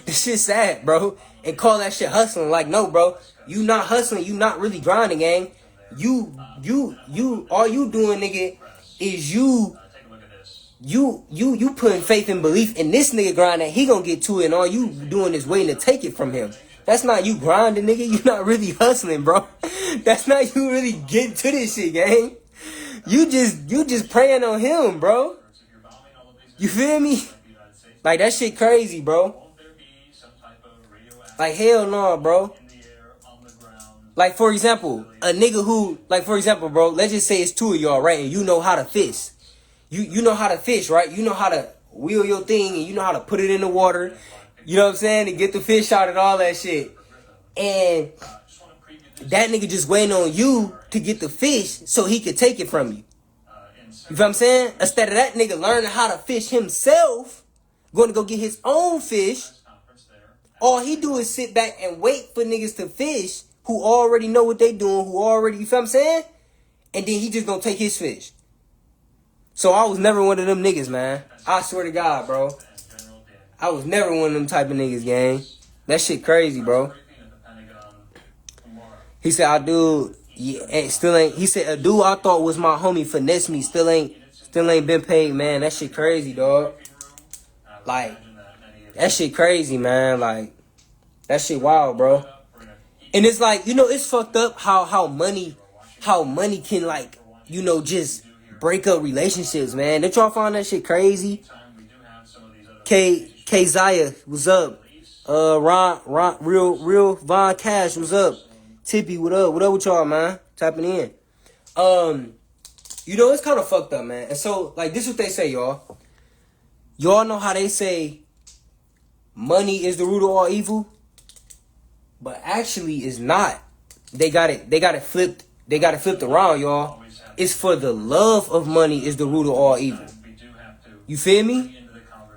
This shit sad, bro. And call that shit hustling. Like, no, bro. You not hustling. You not really grinding, gang. You all you doing, nigga, is you putting faith and belief in this nigga grind that he gonna get to it, and all you doing is waiting to take it from him. That's not you grinding, nigga. You not really hustling, bro. That's not you really getting to this shit, gang. You just praying on him, bro. You feel me? Like, that shit crazy, bro. Like, hell no, bro. Like, for example, a nigga who, bro, let's just say it's two of y'all, right? And you know how to fish. You know how to fish, right? You know how to wheel your thing, and you know how to put it in the water. You know what I'm saying? And get the fish out and all that shit. And that nigga just waiting on you to get the fish so he could take it from you. You feel what I'm saying? Instead of that nigga learning how to fish himself, going to go get his own fish, all he do is sit back and wait for niggas to fish who already know what they doing, you feel what I'm saying? And then he just gonna take his fish. So I was never one of them niggas, man. I swear to God, bro. I was never one of them type of niggas, gang. That shit crazy, bro. He said, I do, yeah, still ain't, he said, a dude I thought was my homie finesse me, still ain't been paid, man. That shit crazy, dog. Like, that shit crazy, man. Like, that shit wild, bro. And it's like, it's fucked up how money can, like, just break up relationships, man. Did y'all find that shit crazy? K Zaya, what's up? Ron, real Von Cash, what's up? Tippy, what up? What up with y'all, man? Tapping in. It's kind of fucked up, man. And so, like, this is what they say, y'all. Y'all know how they say money is the root of all evil? But actually, it's not. They got it flipped. They got it flipped around, y'all. It's for the love of money is the root of all evil. You feel me?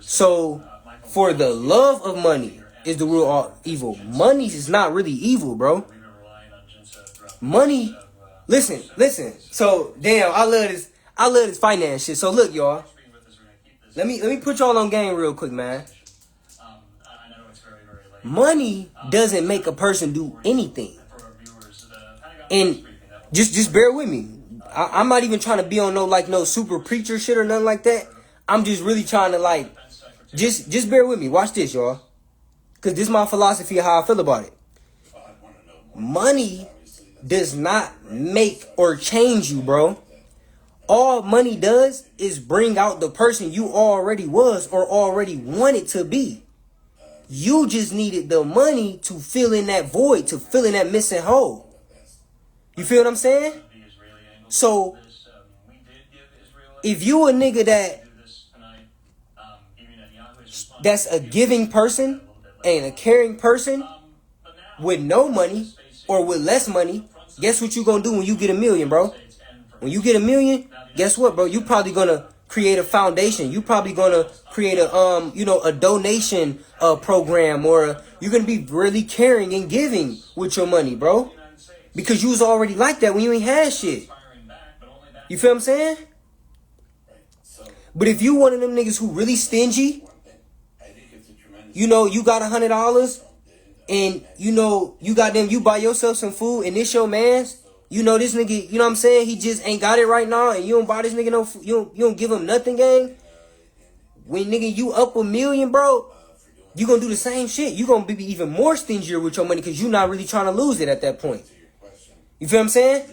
So, for the love of money is the root of all evil. Money is not really evil, bro. Money, listen. So, damn, I love this finance shit. So, look, y'all. Let me put y'all on game real quick, man. money doesn't make a person do anything. For our viewers, the Pentagon And briefing that will just bear with me. I'm not even trying to be on no super preacher shit or nothing like that. I'm just really trying to like, just bear with me. Watch this, y'all. Cause this is my philosophy of how I feel about it. Money does not make or change you, bro. All money does is bring out the person you already was or already wanted to be. You just needed the money to fill in that void, to fill in that missing hole. You feel what I'm saying? the Israeli angle. So This, we did give Israel if you a nigga that do this tonight. Bibi Netanyahu is responsible. that's a giving person and a caring person But now, with no money or with less money, guess what you gonna do when you get $1 million, bro? When you get $1 million, guess what, bro? You probably gonna create a foundation. You probably gonna create a a donation program, or you're gonna be really caring and giving with your money, bro. Because you was already like that when you ain't had shit. firing back, but only that You feel what I'm saying? But if you one of them niggas who really stingy, you got $100 and you buy yourself some food and this your man's, this nigga, what I'm saying, he just ain't got it right now and you don't buy this nigga no food, you don't give him nothing, gang. When nigga you up $1 million, bro, you gonna do the same shit. You gonna be even more stingier with your money because you not really trying to lose it at that point. You feel what I'm saying?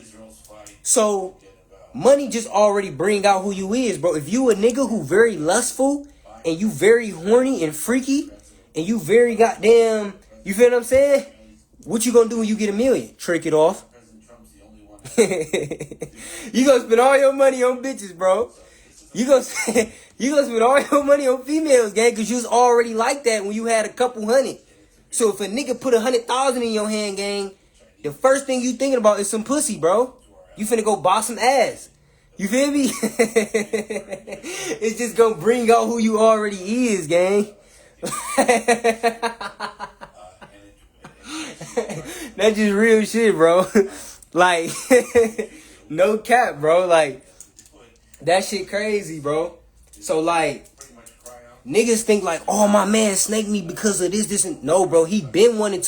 So money just already bring out who you is, bro. If you a nigga who very lustful and you very horny and freaky and you very goddamn, you feel what I'm saying? What you gonna do when you get $1 million? Trick it off. You gonna spend all your money on bitches, bro. You gonna spend all your money on females, gang, because you was already like that when you had a couple hundred. So if a nigga put 100,000 in your hand, gang, the first thing you thinking about is some pussy, bro. You finna go buy some ass. You feel me? It's just gonna bring out who you already is, gang. That's just real shit, bro. Like, no cap, bro. Like, that shit crazy, bro. So, like, niggas think like, oh, my man snaked me because of this, and no, bro. He been worthy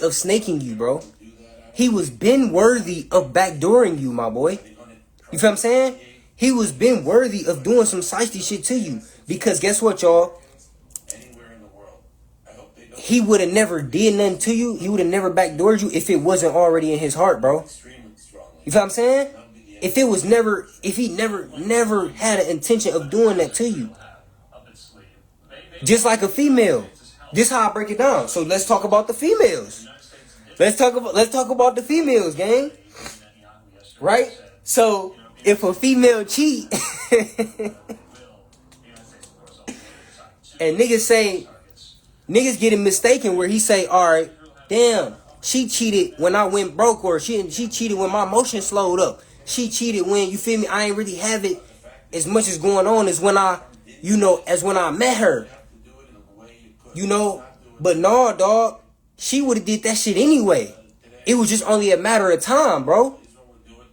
of snaking you, bro. He was been worthy of backdooring you, my boy. You feel what I'm saying? He was been worthy of doing some shiesty shit to you. Because guess what, y'all? He would have never did nothing to you. He would have never backdoored you if it wasn't already in his heart, bro. You feel what I'm saying? If he never had an intention of doing that to you. Just like a female. This how I break it down. So let's talk about the females. Let's talk about the females, gang. Right? So if a female cheat and niggas getting mistaken where he say, all right, damn, she cheated when I went broke, or she cheated when my emotion slowed up. She cheated when, you feel me, I ain't really have it as much as going on as when I met her. But no, dog, she would have did that shit anyway. It was just only a matter of time, bro.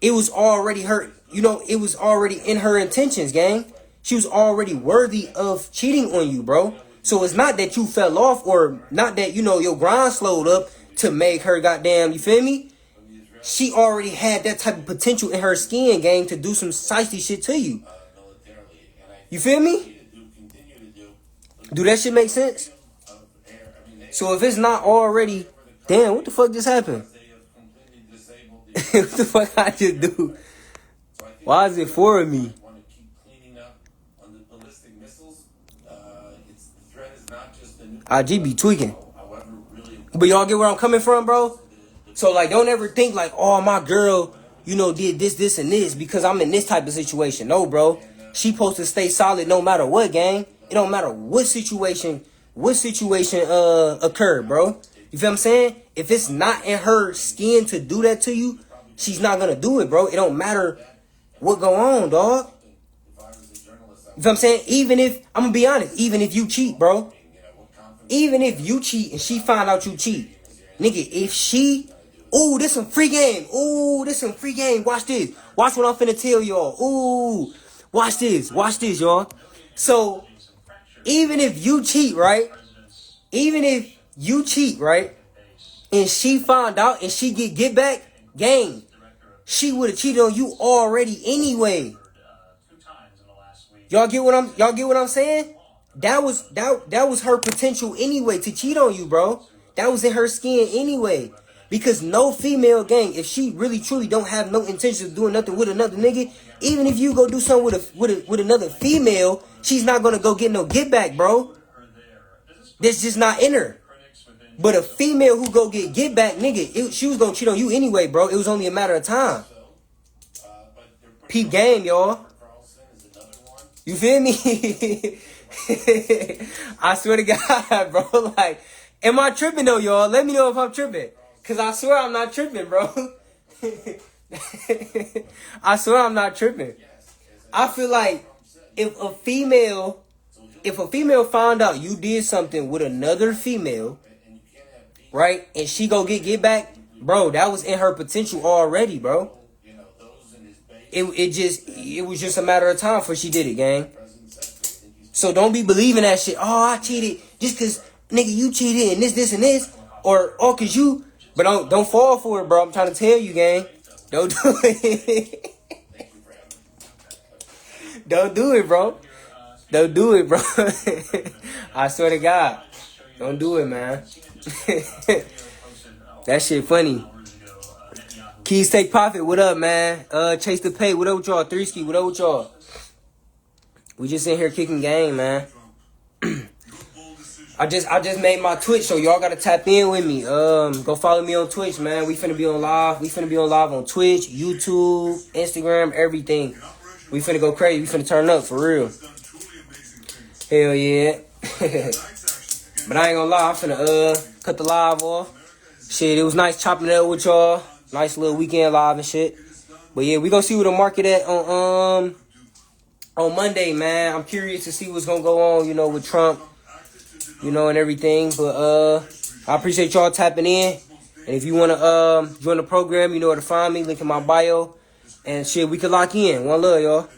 It was already her, it was already in her intentions, gang. She was already worthy of cheating on you, bro. So it's not that you fell off, or not that, your grind slowed up to make her goddamn, you feel me? She already had that type of potential in her skin, gang, to do some shiesty shit to you. You feel me? Do that shit make sense? So if it's not already, damn, what the fuck just happened? What the fuck I just do? Why is it for me? IG be tweaking. But y'all get where I'm coming from, bro? So, like, don't ever think like, oh, my girl, did this, and this because I'm in this type of situation. No, bro. She supposed to stay solid no matter what, gang. It don't matter what situation occurred, bro. You feel what I'm saying? If it's not in her skin to do that to you, she's not gonna do it, bro. It don't matter what go on, dog. You feel what I'm saying? I'm gonna be honest, even if you cheat, bro. Even if you cheat and she find out you cheat, nigga, if she, ooh, this some free game. Ooh, this some free game. Watch this. Watch what I'm finna tell y'all. Ooh, watch this, y'all. So, even if you cheat, right? Even if you cheat, right? And she found out and she get back, gang, she would have cheated on you already anyway. Y'all get what I'm saying? That was her potential anyway to cheat on you, bro. That was in her skin anyway. Because no female, gang, if she really truly don't have no intention of doing nothing with another nigga, even if you go do something with another female, she's not gonna go get no get back, bro. That's just not in her. But a female who go get back, nigga, she was gonna cheat on you anyway, bro. It was only a matter of time. Peep game, y'all. You feel me? I swear to God, bro. Like, am I tripping though, y'all? Let me know if I'm tripping. Cause I swear I'm not tripping, bro. I swear I'm not tripping. I feel like if a female found out you did something with another female, right, and she go get back, bro, that was in her potential already, bro. It was just a matter of time before she did it, gang. So don't be believing that shit. Oh, I cheated just cause nigga you cheated and this and this, or cause you. But don't fall for it, bro. I'm trying to tell you, gang. Don't do it. Don't do it, bro. Don't do it, bro. I swear to God. Don't do it, man. That shit funny. Keys Take Profit, what up, man? Chase the Pay, what up with y'all? 3ski, what up with y'all? We just in here kicking game, man. I just made my Twitch, so y'all gotta tap in with me. Go follow me on Twitch, man. We finna be on live. We finna be on live on Twitch, YouTube, Instagram, everything. We finna go crazy. We finna turn up for real. Hell yeah. But I ain't gonna lie, I'm finna cut the live off. Shit, it was nice chopping it up with y'all. Nice little weekend live and shit. But yeah, we gonna see where the market at on Monday, man. I'm curious to see what's gonna go on, with Trump, and everything. But I appreciate y'all tapping in. And if you wanna join the program, you know where to find me. Link in my bio. And shit, we can lock in. One love, y'all.